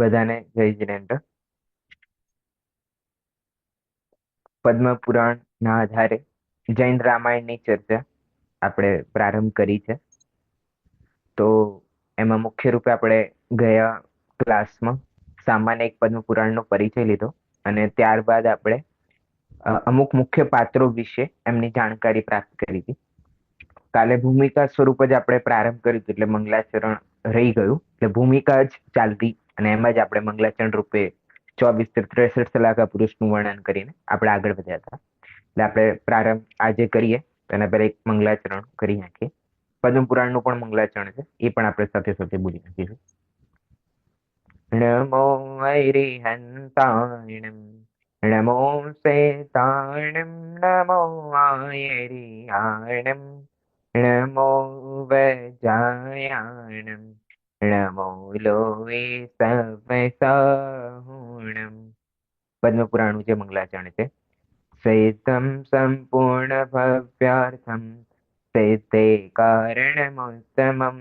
બધાને જય જીનેન્દ્ર. પદ્મપુરાણના આધારે જૈન રામાયણની ચર્ચા આપણે પ્રારંભ કરી છે. તો એમાં મુખ્ય રૂપે આપણે ગયા ક્લાસમાં સામાન્ય એક પદ્મપુરાણનો પરિચય લીધો અને ત્યારબાદ આપણે અમુક મુખ્ય પાત્રો વિશે એમની જાણકારી પ્રાપ્ત કરી હતી. કાલે ભૂમિકા સ્વરૂપ જ આપણે પ્રારંભ કર્યું હતું, એટલે મંગલાચરણ રહી ગયું. એટલે ભૂમિકા જ ચાલતી અને એમાં જ આપણે મંગલાચરણ રૂપે 24 થી 63 સલાહકા પુરુષનું વર્ણન કરીને આપણે આગળ વધ્યા હતા. એટલે આપણે પ્રારંભ આજે કરીએ તો એના પહેલા એક મંગલાચરણ કરી નાખીએ. પદ્મપુરાણનું પણ મંગલાચરણ છે, એ પણ આપણે સાથે સાથે બોલી નાખીશું. નમો હરિહંતાણમ, નમો શેતાણમ, નમો આયરિયાણમ, નમો વજાયાણમ, નમો લોવે સવસાહુણમ. પદ્મપુરાણનું જે મંગલાચરણ છે. સૈતમ સંપૂર્ણ ભવ્યાર્થમ, સૈતે કારણમુત્તમમ,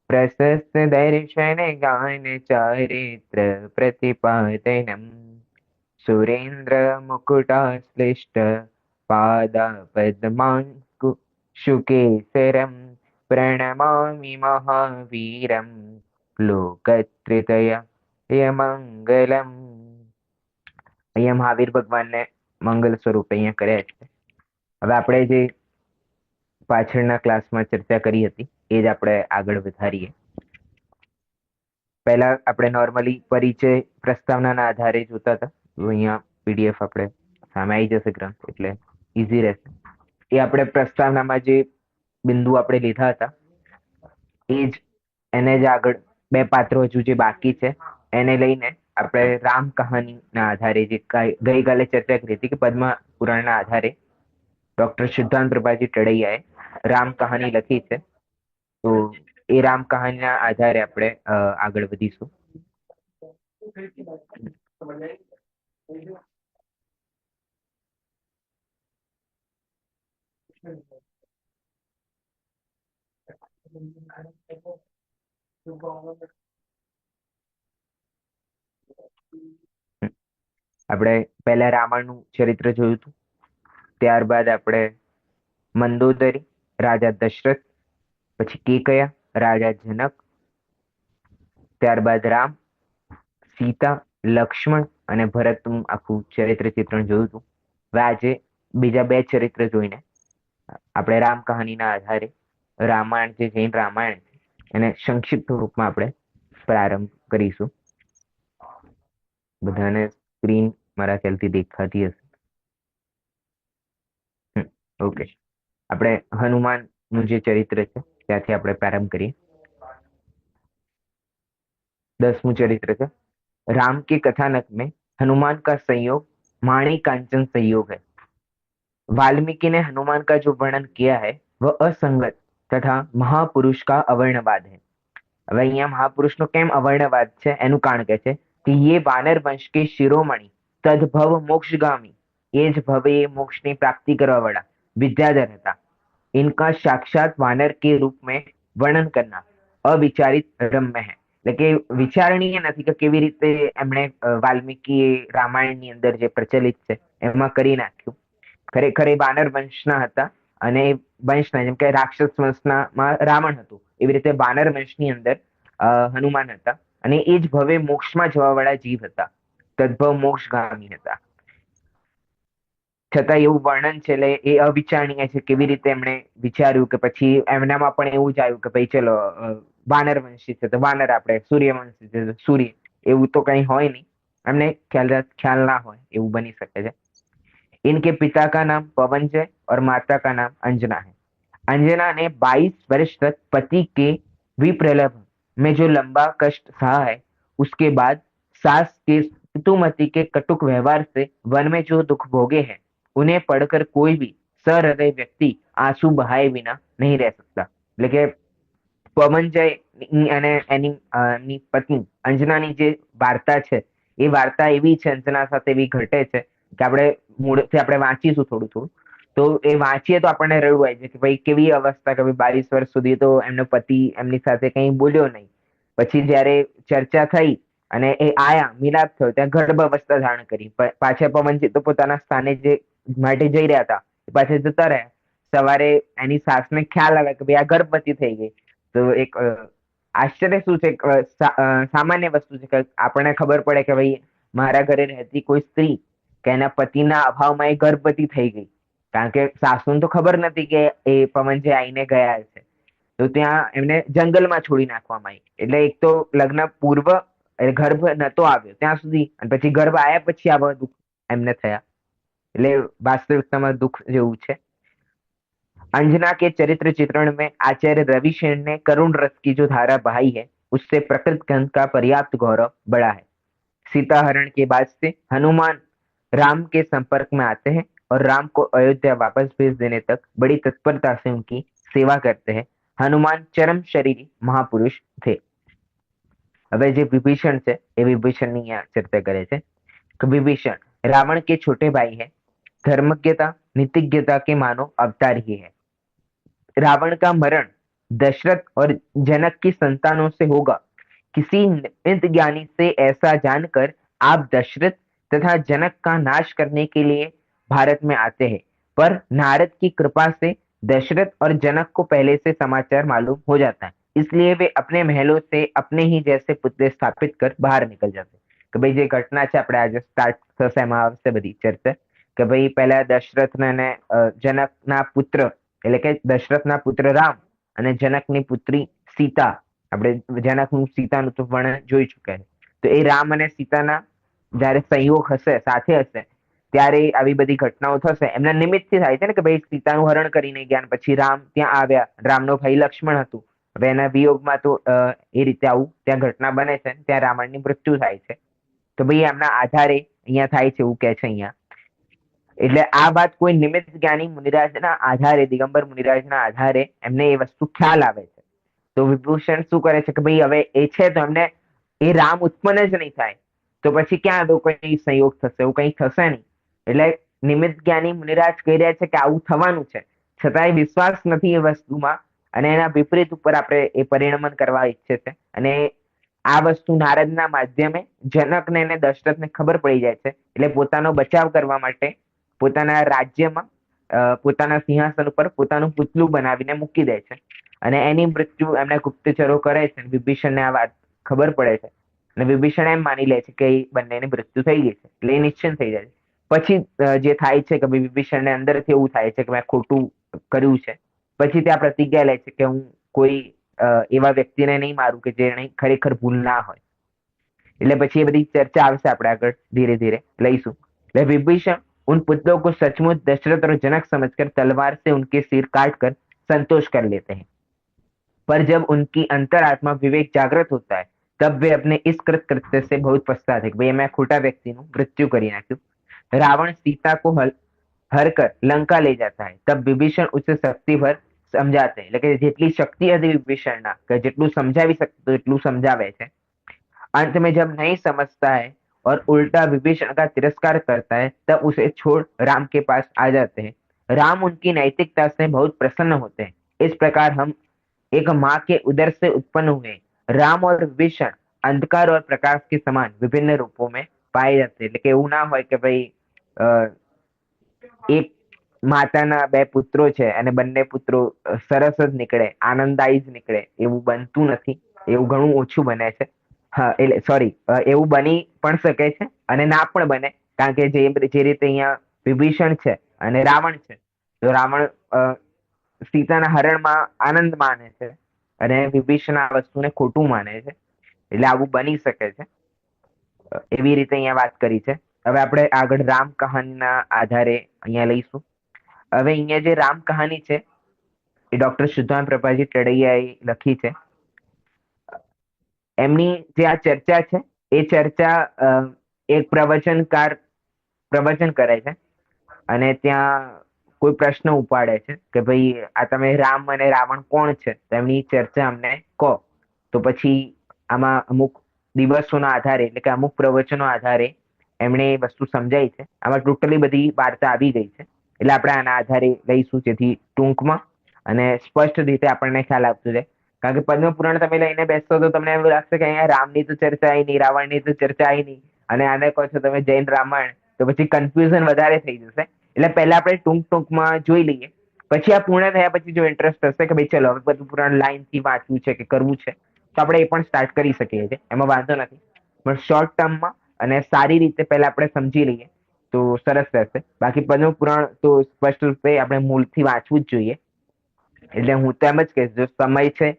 પ્રશસ્ત દર્શન ગાન ચારિત્ર પ્રતિપાદનમ, સુરેન્દ્ર મુકુટાશ્લિષ્ટ પાદા પદ્માન શુકેસરમ, પ્रणमामि મહાવીરમ લોકત્રિતય મંગલમ. અહીંયા મહાવીર ભગવાનને મંગલ સ્વરૂપ અહીંયા કર્યા છે. હવે આપણે જે પાછળના ક્લાસમાં ચર્ચા કરી હતી એ જ આપણે આગળ વધારીએ. પહેલા આપણે નોર્મલી પરિચય પ્રસ્તાવનાના આધારે જોતા હતા. તો અહીંયા પીડીએફ આપણે સામે આવી જશે ગ્રંથ, એટલે ઈઝી રહેશે. એ આપણે પ્રસ્તાવનામાં જે બિંદુ આપણે લીધા હતા એ જ એને જ આગળ બે પાત્રો હજુ જે બાકી છે એને લઈને આપણે રામ કહાનીના આધારે જે ગઈકાલે ચર્ચા કરી હતી કે પદ્મ પુરાણના આધારે ડોક્ટર સિદ્ધાંત પ્રભાજી ટડૈયાએ રામ કહાની લખી છે. તો એ રામ કહાનીના આધારે આપણે આગળ વધીશું. આપણે પહેલા રાવણનું ચરિત્ર જોયું હતું, ત્યારબાદ આપણે મંદોદરી રાજા દશરથ, પછી કેકયા રાજા જનક, ત્યારબાદ રામ, સીતા, લક્ષ્મણ અને ભરતનું આખું ચરિત્ર ચિત્રણ જોયું હતું. હવે આજે બીજા બે ચરિત્ર જોઈને આપણે રામ કહાનીના આધારે રામાયણ જે જૈન રામાયણ છે એને સંક્ષિપ્ત રૂપમાં આપણે પ્રારંભ કરીશું. બધાને સ્ક્રીન મારા ખ્યાલથી દેખાતી હશે. ઓકે, આપણે હનુમાનનું જે ચરિત્ર છે ત્યાંથી આપણે પ્રારંભ કરીએ. 10મું ચરિત્ર છે. राम के कथानक में हनुमान का संयोग माणी कांचन संयोग है. वाल्मीकि ने हनुमान का जो वर्णन किया है वह असंगत तथा महापुरुष का अवर्णवाद है. હવે અહીંયા મહાપુરુષનો કેમ અવર્ણવાદ છે એનું કારણ કે છે કે ये वानर वंश के शिरोमणि तद्भव मोक्षगामी, એ જ ભવે મોક્ષની પ્રાપ્તિ કરવા વાળા વિદ્યાધર હતા. इनका साक्षात वानर के रूप में वर्णन करना अविचारित रम्य है. એટલે કે વિચારણીય નથી કે કેવી રીતે એમણે વાલ્મીકી રામાયણની અંદર જે પ્રચલિત છે એમાં કરી નાખ્યું. ખરેખર એ વાનર વંશના હતા અને વંશના જેમ કે રાક્ષસ વંશના રાવણ હતું, એવી રીતે વાનર વંશની અંદર હનુમાન હતા અને એ જ ભવે મોક્ષમાં જવા વાળા જીવ હતા, તદ્ભવ મોક્ષગામી હતા. છતાં એવું વર્ણન છે એટલે એ અવિચારણીય છે કેવી રીતે એમણે વિચાર્યું કે પછી એમનામાં પણ એવું જ આવ્યું કે ભાઈ ચલો વાનર વંશી છે તો વાનર, આપણે સૂર્યવંશી છે તો સૂર્ય, એવું તો કઈ હોય નહીં. એમને ખ્યાલ ના હોય એવું બની શકે છે. इनके पिता का नाम पवन है और माता का नाम अंजना है. अंजना ने 22 वर्ष तक पति के विप्रलभ में जो लंबा कष्ट सहा है, उसके बाद सास के ऋतुमती के कटुक व्यवहार से वन में जो दुख भोगे हैं उन्हें पढ़कर कोई भी सहृदय व्यक्ति आंसू बहाए बिना नहीं रह सकता. એટલે કે પવનજય અને એની પત્ની અંજનાની જે વાર્તા છે એ વાર્તા એવી છે, અંજના સાથે એવી ઘટે છે કે આપણે મૂળથી આપણે વાંચીશું થોડું થોડું તો એ વાંચીએ તો આપણને રડવું આવી જાય કે ભાઈ કેવી અવસ્થા કે 22 વર્ષ સુધી તો એમનો પતિ એમની સાથે કંઈ બોલ્યો નહીં. પછી જયારે ચર્ચા થઈ અને એ આયા, મિલાપ થયો, ત્યાં ગર્ભ અવસ્થા ધારણ કરી, પાછા પવનચિત્તો તો પોતાના સ્થાને જે માટે જઈ રહ્યા હતા એ પાછા જતા રહ્યા. સવારે એની સાસને ખ્યાલ આવે કે ભાઈ આ ગર્ભવતી થઈ ગઈ. તો એક આશ્ચર્ય શું છે, સામાન્ય વસ્તુ છે કે આપણને ખબર પડે કે ભાઈ મારા ઘરે રહેતી કોઈ સ્ત્રી કે એના પતિના અભાવમાં એ ગર્ભવતી થઈ ગઈ, કારણ કે સાસુને તો ખબર નથી કે એ પવનજી આઈને ગયા છે. તો ત્યાં એમને જંગલમાં છોડી નાખવામાં આવી. એટલે એક તો લગ્ન પૂર્વ ગર્ભ નતો આવ્યો ત્યાં સુધી, અને પછી ગર્ભ આવ્યા પછી આવા દુઃખ એમને થયા. એટલે वास्तविकताમાં दुख જેવું છે. अंजना के चरित्र चित्रण में आचार्य रविशेन ने करुण रस की जो धारा बहाई है, उससे प्रकृत ग्रंथ का पर्याप्त गौरव बढ़ा है. सीता हरण के बाद से हनुमान राम के संपर्क में आते हैं और राम को अयोध्या वापस भेज देने तक बड़ी तत्परता से उनकी सेवा करते हैं. हनुमान चरम शरीरी महापुरुष थे. હવે જે વિભીષણ છે એ વિભીષણની અહીંયા ચર્ચા કરે છે कि विभीषण रावण के छोटे भाई है, धर्मज्ञता नीतिज्ञता के मानो अवतार ही है. रावण का मरण दशरथ और जनक की संतानों से होगा, किसी निमित्त ज्ञानी से ऐसा जानकर आप दशरथ तथा जनक का नाश करने के लिए भारत में आते हैं. पर नारद की कृपा से दशरथ और जनक को पहले से समाचार मालूम हो जाता है, इसलिए वे अपने महलों से अपने ही जैसे पुतले स्थापित कर बाहर निकल जाते हैं. કે ભાઈ જે ઘટના છે આપણે આજે સ્ટાર્ટ થશે એમાં આવશે બધી ચર્ચા કે ભાઈ પહેલા દશરથને અને જનકના પુત્ર એટલે કે દશરથના પુત્ર રામ અને જનકની પુત્રી સીતા, આપણે જનકનું સીતાનું તો વર્ણન જોઈ ચૂક્યા છે. તો એ રામ અને સીતાના જયારે સંયોગ હશે, સાથે હશે, ત્યારે આવી બધી ઘટનાઓ થશે. એમના નિમિત્તથી થાય છે ને કે ભાઈ સીતાનું હરણ કરીને ગયા, પછી રામ ત્યાં આવ્યા, રામનો ભાઈ લક્ષ્મણ હતું, હવે એના વિયોગમાં તો એ રીતે આવું ત્યાં ઘટના બને છે, ત્યાં રાવણની મૃત્યુ થાય છે. તો ભાઈ એમના આધારે અહીંયા થાય છે એવું કે છે અહીંયા. એટલે આ વાત કોઈ નિમિત્ત જ્ઞાની મુનિરાજના આધારે, દિગંબર મુનિરાજના આધારે એમને એ વસ્તુ ખ્યાલ આવે છે. તો વિભૂષણ શું કરે છે કે ભાઈ હવે એ છે તો એમને એ રામ ઉત્પન્ન જ નહીં થાય તો પછી ક્યાં એવો કઈ સંયોગ થશે, એવું કઈ થશે નહીં. એટલે નિમિત્ત જ્ઞાની મુનિરાજ કહી રહ્યા છે કે આવું થવાનું છે, છતાંય વિશ્વાસ નથી એ વસ્તુમાં, અને એના વિપરીત ઉપર આપણે એ પરિણમન કરવા ઈચ્છે છે. અને આ વસ્તુ નારદના માધ્યમે જનકને અને દશરથને ખબર પડી જાય છે. એટલે પોતાનો બચાવ કરવા માટે પોતાના રાજ્યમાં પોતાના સિંહાસન ઉપર પોતાનું પુતલું બનાવીને મૂકી દે છે, અને એની મૃત્યુ એમના ગુપ્તચરો કરે છે. વિભીષણને આ વાત ખબર પડે છે અને વિભીષણ એમ માની લે છે કે એ બંનેની મૃત્યુ થઈ ગઈ છે, એટલે એ નિશ્ચિંત થઈ જાય છે. પછી જે થાય છે કે વિભીષણને અંદરથી એવું થાય છે કે મેં ખોટું કર્યું છે. પછી ત્યાં પ્રતિજ્ઞા લે છે કે હું કોઈ એવા વ્યક્તિને નહીં મારું કે જેને ખરેખર ભૂલ ના હોય. એટલે પછી એ બધી ચર્ચા આવશે, આપણે આગળ ધીરે धीरे લઈશું. એટલે विभीषण उन पुत्रों को सचमुच दशरथ और जनक समझकर तलवार से उनके सिर काट कर संतोष कर लेते हैं. पर जब उनकी अंतरात्मा विवेक जागृत होता है तब वे अपने इस कृत कृत्य से बहुत पछताते हैं. भाई मैं खोटा व्यक्तिનું મૃત્યુ કરી નાખ્યું. रावण सीता को हर कर लंका ले जाता है, तब विभीषण उसे शक्ति भर समझाते हैं. એટલે કે જેટલી શક્તિ હતી વિભીષણના કે જેટલું સમજાવી શકતો એટલું સમજાવે છે. अंत में जब नहीं समझता है और उल्टा विभीषण का तिरस्कार करता है तब उसे छोड़ राम के पास आ जाते हैं. राम उनकी नैतिकता से बहुत प्रसन्न होते हैं. इस प्रकार हम एक माँ के उदर से उत्पन्न हुए राम और विभीषण अंधकार और प्रकाश के समान विभिन्न रूपों में पाए जाते हैं. એટલે કે એવું ના હોય કે ભાઈ એક માતાના બે પુત્રો છે અને બંને પુત્રો સરસ જ નીકળે, આનંદદાયી જ નીકળે, એવું બનતું નથી. એવું ઘણું ઓછું બને છે. હા, એટલે સોરી, એવું બની પણ શકે છે અને ના પણ બને, કારણ કે જે રીતે અહીંયા વિભીષણ છે અને રાવણ છે, તો રાવણ સીતાના હરણમાં આનંદ માને છે અને વિભીષણ આ વસ્તુને ખોટું માને છે. એટલે આવું બની શકે છે. એવી રીતે અહીંયા વાત કરી છે. હવે આપણે આગળ રામ કહાનીના આધારે અહીંયા લઈશું. હવે અહીંયા જે રામ કહાની છે એ ડોક્ટર સુધામ પ્રભાજી ટડૈયાએ લખી છે. એમની જે આ ચર્ચા છે એ ચર્ચા એક પ્રવચનકાર પ્રવચન કરે છે અને ત્યાં કોઈ પ્રશ્ન ઉપાડે છે કે ભાઈ આ તમે રામ અને રાવણ કોણ છે, તો એમની ચર્ચા અમને કહો. તો પછી આમાં અમુક દિવસોના આધારે એટલે કે અમુક પ્રવચનો આધારે એમણે એ વસ્તુ સમજાઈ છે. આમાં ટોટલી બધી વાર્તા આવી ગઈ છે, એટલે આપણે આના આધારે લઈશું જેથી ટૂંકમાં અને સ્પષ્ટ રીતે આપણને ખ્યાલ આવતો જાય. કારણ કે પદ્મ પુરાણ તમે લઈને બેસશો તો તમને એવું લાગશે કે અહીંયા રામની તો ચર્ચા આવી નહીં, રાવણની તો ચર્ચા આવી નહીં, અને આને કહો છો તમે જૈન રામાયણ, તો પછી કન્ફ્યુઝન વધારે થઈ જશે. એટલે પહેલા આપણે ટૂંકમાં જોઈ લઈએ, પછી આ પૂર્ણ થયા પછી જો ઇન્ટરેસ્ટ હશે કે ભાઈ ચલો હવે પદ્મ પુરાણ લાઈન થી વાંચવું છે કે કરવું છે, તો આપણે એ પણ સ્ટાર્ટ કરી શકીએ છીએ, એમાં વાંધો નથી. પણ શોર્ટ ટર્મમાં અને સારી રીતે પહેલા આપણે સમજી લઈએ તો સરસ રહેશે. બાકી પદ્મ પુરાણ તો સ્પષ્ટ રૂપે આપણે મૂળથી વાંચવું જ જોઈએ. એટલે હું તો એમ જ કહીશ, જો સમય છે,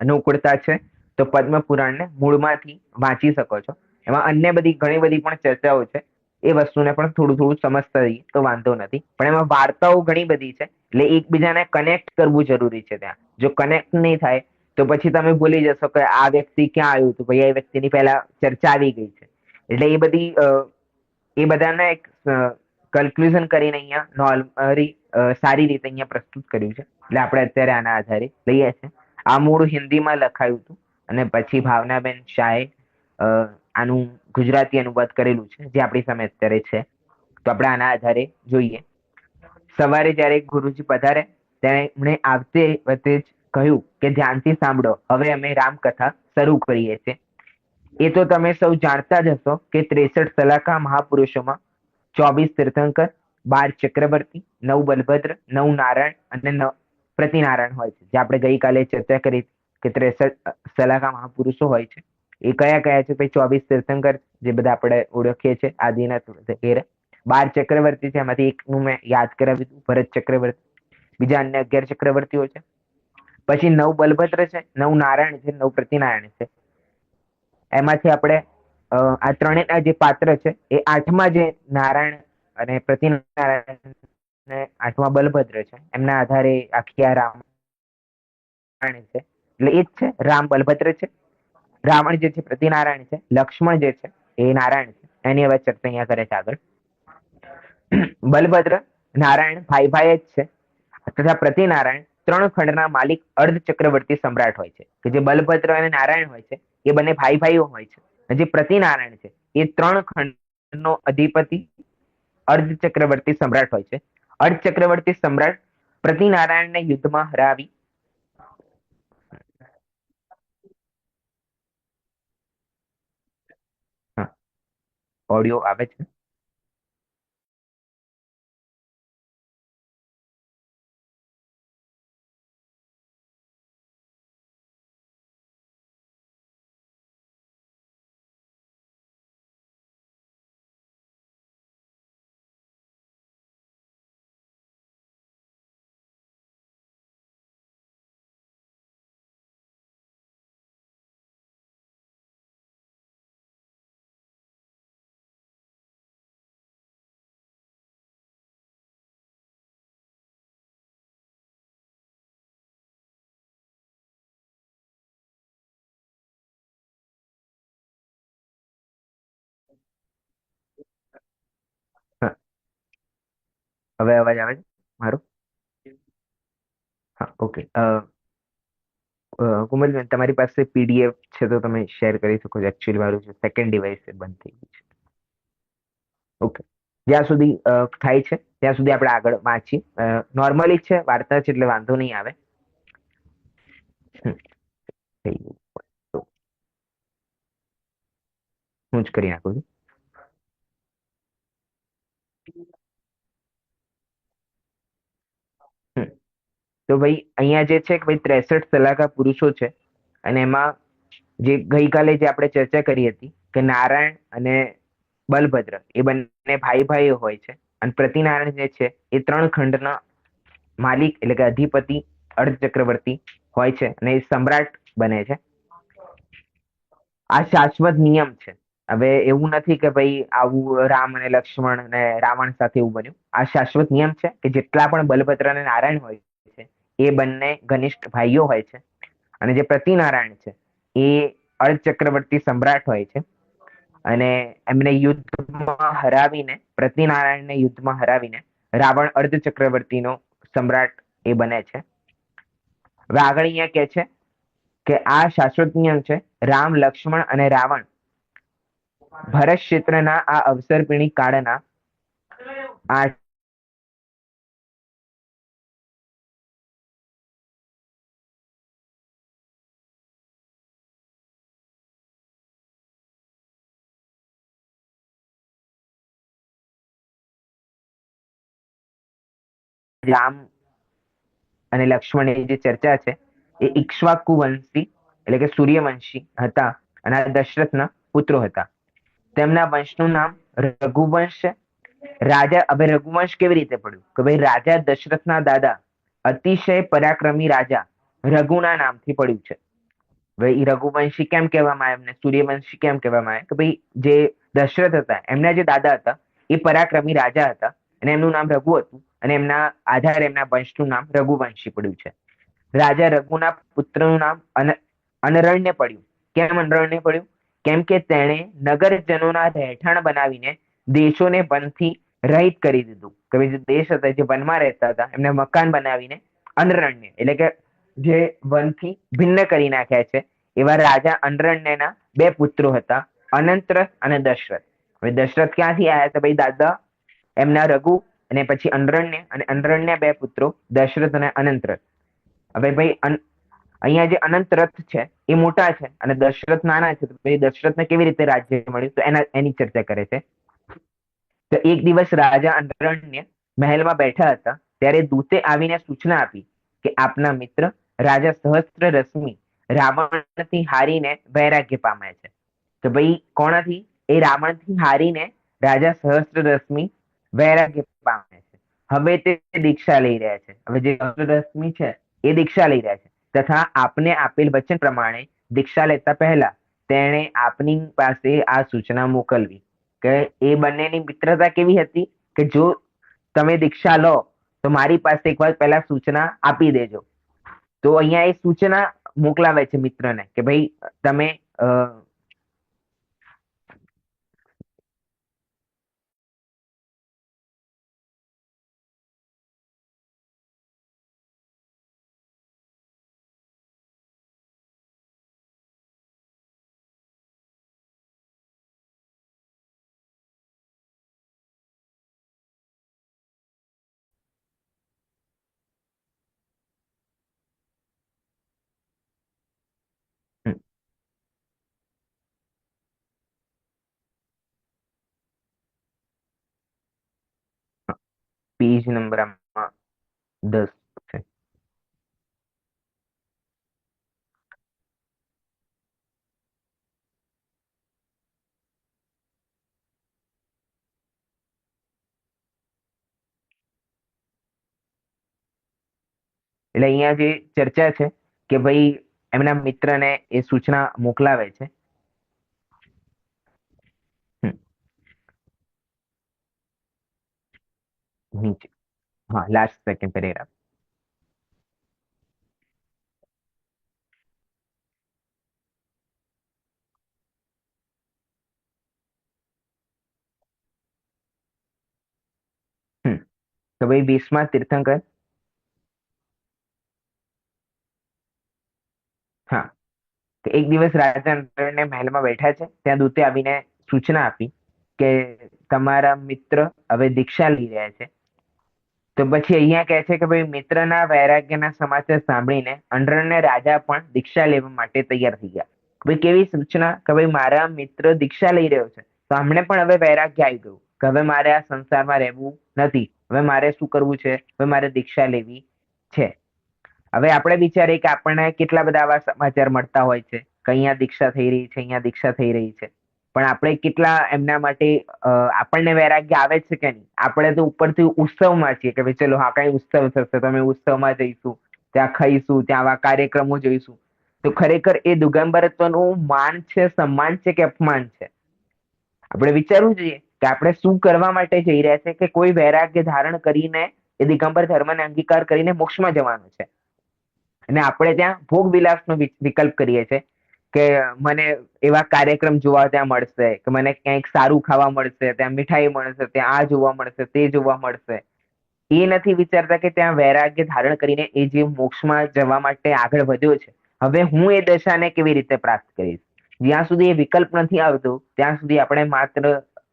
અનુકૂળતા છે, તો પદ્મ પુરાણને મૂળમાંથી વાંચી શકો છો. એમાં અન્ય બધી ઘણી બધી પણ ચર્ચાઓ છે, એ વસ્તુને પણ થોડું થોડું સમજતા રહીએ તો વાંધો નથી. પણ એમાં વાર્તાઓ ઘણી બધી છે, એટલે એકબીજાને કનેક્ટ કરવું જરૂરી છે. ત્યાં જો કનેક્ટ નહીં થાય તો પછી તમે ભૂલી જશો કે આ વ્યક્તિ ક્યાં આવ્યું હતું, ભાઈ એ વ્યક્તિની પહેલા ચર્ચા આવી ગઈ છે. એટલે એ બધી એ બધાને એક કન્ક્લુઝન કરીને અહીંયા નોર્મલી સારી રીતે અહીંયા પ્રસ્તુત કર્યું છે. એટલે આપણે અત્યારે આના આધારે લઈએ છીએ. આ મૂળ હિન્દીમાં લખાયું હતું અને પછી ભાવનાબેન શાહે આનું ગુજરાતી અનુવાદ કરેલું છે, જે આપણી સામે અત્યારે છે. તો આપણે આના આધારે જોઈએ. સવારે જયારે ગુરુજી પધારે ત્યારે એમણે આવતે વખતે જ કહ્યું કે ધ્યાનથી સાંભળો, હવે અમે રામકથા શરૂ કરીએ છીએ. એ તો તમે સૌ જાણતા જ હશો કે 63 સલાકા મહાપુરુષોમાં 24 તીર્થંકર, 12 ચક્રવર્તી, 9 બલભદ્ર, 9 નારાયણ અને 9 પ્રતિનારાયણ હોય છે. જે આપણે ગઈકાલે ચર્ચા કરી કે 63 સલાકા મહાપુરુષો હોય છે. એ કયા કયા છે? ભાઈ 24 તીર્થંકર, જે બધા આપણે ઓળખીએ છીએ, આદિનાથ એ. 12 ચક્રવર્તી છે, એમાંથી એકનું મેં યાદ કરાવ્યું હતું, ભરત ચક્રવર્તી. બીજા અન્ય 11 ચક્રવર્તીઓ છે. પછી 9 બલભદ્ર છે, 9 નારાયણ છે, 9 પ્રતિનારાયણ છે. એમાંથી આપણે આ ત્રણેયના જે પાત્ર છે એ આઠમા જે નારાયણ અને પ્રતિનારાયણ ને આઠમા બલભદ્ર છે, એમના આધારે આખી આ રામાયણ છે. એટલે એ જ છે, રામ બલભદ્ર છે, રાવણ જે છે પ્રતિનારાયણ છે, લક્ષ્મણ જે છે એ નારાયણ છે. એની હવે ચર્ચા અહીંયા કરે છે આગળ. બલભદ્ર નારાયણ ભાઈ ભાઈ જ છે, તથા પ્રતિનારાયણ ત્રણ ખંડના માલિક અર્ધ ચક્રવર્તી સમ્રાટ હોય છે. કે જે બલભદ્ર અને નારાયણ હોય છે એ બંને ભાઈ ભાઈઓ હોય છે. અને જે પ્રતિનારાયણ છે એ ત્રણ ખંડનો અધિપતિ અર્ધ ચક્રવર્તી સમ્રાટ હોય છે. અર્ધ ચક્રવર્તી સમ્રાટ પ્રતિનારાયણને યુદ્ધમાં હરાવી ઓડિયો આવે છે. હા, હવે અવાજ આવે છે મારો? હા, ઓકે. કોમલબેન, તમારી પાસે પીડીએફ છે તો તમે શેર કરી શકો છો. એકચ્યુઅલી મારું જે સેકન્ડ ડિવાઇસ છે બંધ થઈ ગયું છે. ઓકે. જ્યાં સુધી થાય છે ત્યાં સુધી આપણે આગળ વાંચીએ. નોર્મલી જ છે, વાર્તા છે, એટલે વાંધો નહીં આવે. હમ, થઈ ગયું. તો હું જ કરી નાખું છું. હમ. તો ભાઈ અહીંયા જે છે કે ભાઈ 63 સલાહકાર પુરુષો છે, અને એમાં જે ગઈકાલે જે આપણે ચર્ચા કરી હતી કે નારાયણ અને બલભદ્ર એ બંને ભાઈ ભાઈઓ હોય છે, અને પ્રતિનારાયણ જે છે એ ત્રણ ખંડના માલિક એટલે કે અધિપતિ અર્ધ ચક્રવર્તી હોય છે, અને એ સમ્રાટ બને છે. આ શાશ્વત નિયમ છે. હવે એવું નથી કે ભાઈ આવું રામ અને લક્ષ્મણ અને રાવણ સાથે એવું બન્યું. આ શાશ્વત નિયમ છે કે જેટલા પણ બલભદ્ર અને નારાયણ હોય છે એ બંને ઘનિષ્ઠ ભાઈઓ હોય છે. અને જે પ્રતિનારાયણ છે એ અર્ધ ચક્રવર્તી સમ્રાટ હોય છે. અને એમને યુદ્ધમાં હરાવીને, પ્રતિનારાયણને યુદ્ધમાં હરાવીને રાવણ અર્ધ ચક્રવર્તીનો સમ્રાટ એ બને છે. હવે આગળ અહીંયા કે છે કે આ શાશ્વત નિયમ છે. રામ, લક્ષ્મણ અને રાવણ ભરત ક્ષેત્રના આ અવસર્પિણી કાળના આ રામ અને લક્ષ્મણની જે ચર્ચા છે એ ઇક્ષ્વાકુ વંશી એટલે કે સૂર્યવંશી હતા અને આ દશરથના પુત્રો હતા. તેમના વંશનું નામ રઘુવંશ છે. રાજા હવે રઘુવંશ કેવી રીતે પડ્યું કે ભાઈ રાજા દશરથના દાદા અતિશય પરાક્રમી રાજા રઘુના નામથી પડ્યું છે. હવે એ રઘુવંશી કેમ કહેવામાં આવે એમને સૂર્યવંશી કેમ કહેવામાં આવે કે ભાઈ જે દશરથ હતા એમના જે દાદા હતા એ પરાક્રમી રાજા હતા અને એમનું નામ રઘુ હતું અને એમના આધારે એમના વંશનું નામ રઘુવંશી પડ્યું છે. રાજા રઘુના પુત્રનું નામ અનરણ્ય પડ્યું. કેમ અનરણ્ય પડ્યું? કેમ કે તેણે નગરજનોના રહેઠાણ બનાવીને દેશોને વનથી રહિત કરી દીધું કે ભાઈ જે દેશ હતા જે વનમાં રહેતા હતા એમને મકાન બનાવીને અનરણ્ય એટલે કે જે વનથી ભિન્ન કરી નાખ્યા છે એવા રાજા અનરણ્યના બે પુત્રો હતા અનંતરથ અને દશરથ. હવે દશરથ ક્યાંથી આવ્યા હતા ભાઈ દાદા એમના રઘુ અને પછી અનરણ્ય અને અનરણ્ય બે પુત્રો દશરથ અને અનંતરથ. હવે ભાઈ અહીંયા જે અનંતરથ છે એ મોટા છે અને દશરથ નાના છે તો ભાઈ દશરથને કેવી રીતે રાજ્ય મળ્યું તો એની ચર્ચા કરે છે. તો એક દિવસ રાજા અનરણ્ય મહેલમાં બેઠા હતા ત્યારે દૂતે આવીને સૂચના આપી કે આપના મિત્ર રાજા સહસ્ત્ર રશ્મિ રાવણથી હારીને વૈરાગ્ય પામ્યા છે. તો ભાઈ કોણાથી? એ રાવણથી હારીને રાજા સહસ્ત્ર રશ્મિ વૈરાગ્ય પામ્યા છે. હવે તે દીક્ષા લઈ રહ્યા છે. હવે જે સહસ્ત્ર રશ્મિ છે એ દીક્ષા લઈ રહ્યા છે તથા આપને આપેલ વચન પ્રમાણે દીક્ષા લેતા પહેલા તેણે આપની પાસે આ સૂચના મોકલવી કે એ બંનેની મિત્રતા કેવી હતી કે જો તમે દીક્ષા લો તો મારી પાસે એક વાર પહેલા સૂચના આપી દેજો. તો અહીંયા એ સૂચના મોકલાવે છે મિત્રને કે ભાઈ તમે પેજ નંબર આમાં 10 છે. એટલે અહીંયા જે ચર્ચા છે કે ભાઈ એમના મિત્રને એ સૂચના મોકલાવે છે. હમ, નીચે હા લાસ્ટ સેકન્ડ પેરેગ્રાફ. તો ભાઈ 20મા તીર્થંકર. હા, તો એક દિવસ રાજા નરેન્દ્રને મહેલમાં બેઠા છે ત્યાં દૂતે આવીને સૂચના આપી કે તમારા મિત્ર હવે દીક્ષા લઈ રહ્યા છે. તો પછી અહીંયા કહે છે કે ભાઈ મિત્રના વૈરાગ્યના સમાચાર સાંભળીને અંડરને રાજા પણ દીક્ષા લેવા માટે તૈયાર થઈ ગયા. ભાઈ કેવી સૂચના કે ભાઈ મારા મિત્ર દીક્ષા લઈ રહ્યો છે તો હમણે પણ હવે વૈરાગ્ય આવી ગયું કે હવે મારે આ સંસારમાં રહેવું નથી. હવે મારે શું કરવું છે? હવે મારે દીક્ષા લેવી છે. હવે આપણે વિચારીએ કે આપણને કેટલા બધા આવા સમાચાર મળતા હોય છે કે અહીંયા દીક્ષા થઈ રહી છે, અહીંયા દીક્ષા થઈ રહી છે, પણ આપણે કેટલા એમના માટે આપણને વૈરાગ્ય આવે છે કે નહીં? આપણે તો ઉપરથી ઉત્સવમાં છીએ કે ભાઈ ચલો હા કઈ ઉત્સવ થશે તો અમે ઉત્સવમાં જઈશું, ત્યાં ખાઈશું, ત્યાં આવા કાર્યક્રમો જોઈશું. તો ખરેખર એ દિગંબરત્વનું માન છે, સન્માન છે કે અપમાન છે? આપણે વિચારવું જોઈએ કે આપણે શું કરવા માટે જઈ રહ્યા છે કે કોઈ વૈરાગ્ય ધારણ કરીને એ દિગંબર ધર્મને અંગીકાર કરીને મોક્ષમાં જવાનું છે અને આપણે ત્યાં ભોગ વિલાસનો વિકલ્પ કરીએ છીએ કે મને એવા કાર્યક્રમ જોવા ત્યાં મળશે કે મને ક્યાંક સારું ખાવા મળશે, ત્યાં મીઠાઈ મળશે, ત્યાં આ જોવા મળશે, તે જોવા મળશે. એ નથી વિચારતા કે ત્યાં વૈરાગ્ય ધારણ કરીને એ જે મોક્ષમાં જવા માટે આગળ વધ્યો છે હવે હું એ દશાને કેવી રીતે પ્રાપ્ત કરીશ. જ્યાં સુધી એ વિકલ્પ નથી આવતો ત્યાં સુધી આપણે માત્ર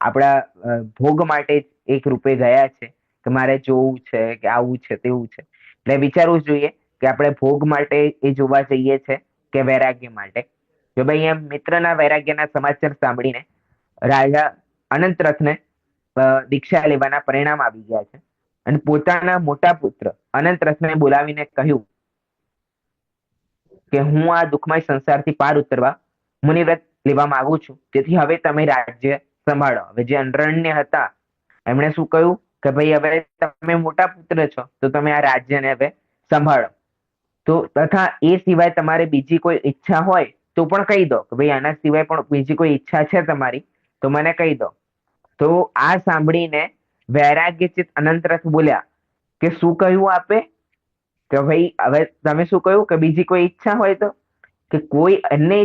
આપણા ભોગ માટે જ એક રૂપે ગયા છે કે મારે જોવું છે કે આવું છે તેવું છે. એટલે વિચારવું જોઈએ કે આપણે ભોગ માટે એ જોવા જઈએ છે કે વૈરાગ્ય માટે. જો ભાઈ એમ મિત્રના વૈરાગ્યના સમાચાર સાંભળીને રાજા અનંત રથને દીક્ષા લેવાના પરિણામ આવી ગયા છે અને પોતાના મોટા પુત્ર અનંતરથને બોલાવીને કહ્યું કે હું આ દુઃખમય સંસારથી પાર ઉતરવા મુનિવ્રત લેવા માંગુ છું, તેથી હવે તમે રાજ્ય સંભાળો. હવે જે અનરણ્ય હતા એમણે શું કહ્યું કે ભાઈ હવે તમે મોટા પુત્ર છો તો તમે આ રાજ્યને હવે સંભાળો. તો તથા એ સિવાય તમારે બીજી કોઈ ઈચ્છા હોય તો પણ કહી દો કે ભાઈ આના સિવાય પણ બીજી કોઈ ઈચ્છા છે તમારી તો મને કહી દો. તો આ સાંભળીને વૈરાગ્યચિત અનંતરથ બોલ્યા કે શું કહ્યું આપે કે ભાઈ હવે તમે શું કહ્યું કે બીજી કોઈ ઈચ્છા હોય તો કે કોઈ અન્ય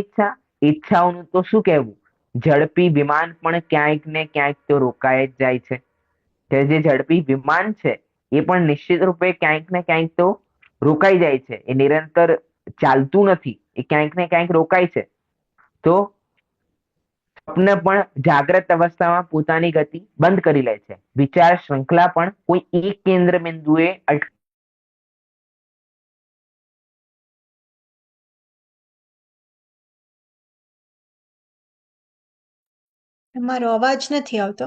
ઈચ્છાઓનું તો શું કહેવું. ઝડપી વિમાન પણ ક્યાંક ને ક્યાંક તો રોકાય જ જાય છે. કે જે ઝડપી વિમાન છે એ પણ નિશ્ચિત રૂપે ક્યાંક ને ક્યાંક તો રોકાઈ જાય છે. એ નિરંતર ચાલતું નથી, એ ક્યાંક ને ક્યાંક રોકાય છે. તો સ્વપ્ન પણ જાગ્રત અવસ્થામાં પોતાની ગતિ બંધ કરી લે છે. વિચાર શૃંખલા પણ કોઈ એક કેન્દ્ર બિંદુએ તમારો અવાજ નથી આવતો.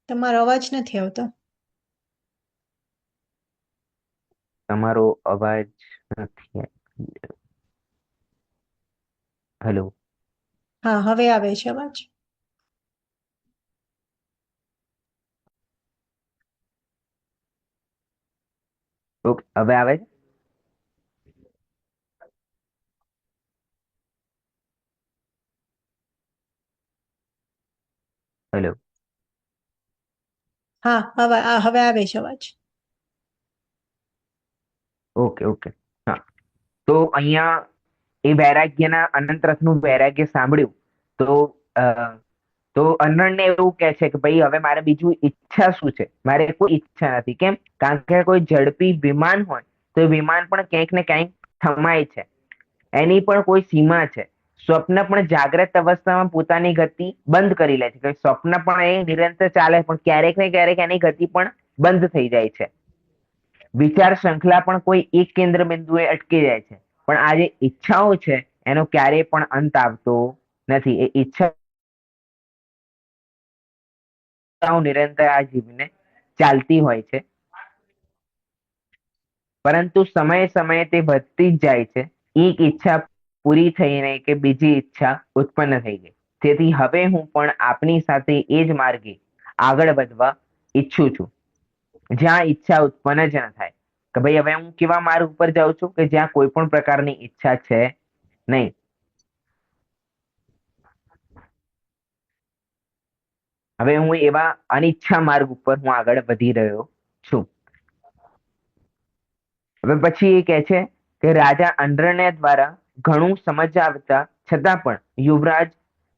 તમારો અવાજ નથી આવતો. તમારો અવાજ નથી. હેલો. હા, હવે આવે છે અવાજ. ઓકે, હવે આવે છે. હેલો. હા, હવે આવે છે અવાજ. Okay okay. હા, તો અહીંયા એ વૈરાગ્યના અનંતરથનું વૈરાગ્ય સાંભળ્યું તો તો અનરણને એવું કહે છે કે ભાઈ હવે મારે બીજું ઈચ્છા શું છે. મારે કોઈ ઈચ્છા નથી. કેમ? કારણ કે કોઈ ઝડપી વિમાન હોય તો એ વિમાન પણ ક્યાંક ને ક્યાંક થમાય છે. એની પણ કોઈ સીમા છે. સ્વપ્ન પણ જાગ્રત અવસ્થામાં પોતાની ગતિ બંધ કરી લે છે. કે સ્વપ્ન પણ એ નિરંતર ચાલે પણ ક્યારેક ને ક્યારેક એની ગતિ પણ બંધ થઈ જાય છે. વિચાર શૃંખલા પણ કોઈ એક કેન્દ્ર બિંદુએ અટકી જાય છે. પણ આ જે ઈચ્છાઓ છે એનો ક્યારેય પણ અંત આવતો નથી. એ ઈચ્છાઓ નિરંતર આ જીવને ચાલતી હોય છે. પરંતુ સમયે સમયે તે વધતી જ જાય છે. એક ઈચ્છા પૂરી થઈને કે બીજી ઈચ્છા ઉત્પન્ન થઈ ગઈ. તેથી હવે હું પણ આપની સાથે એ જ માર્ગે આગળ વધવા ઈચ્છું છું જ્યાં ઈચ્છા ઉત્પન્ન જ ન થાય. કે ભાઈ હવે હું કેવા માર્ગ ઉપર જાઉં છું કે જ્યાં કોઈ પણ પ્રકારની ઈચ્છા છે નહીં. હવે હું એવા અનિચ્છા માર્ગ ઉપર હું આગળ વધી રહ્યો છું. હવે પછી એ કહે છે કે રાજા અંડરને દ્વારા ઘણું સમજાવતા છતાં પણ યુવરાજ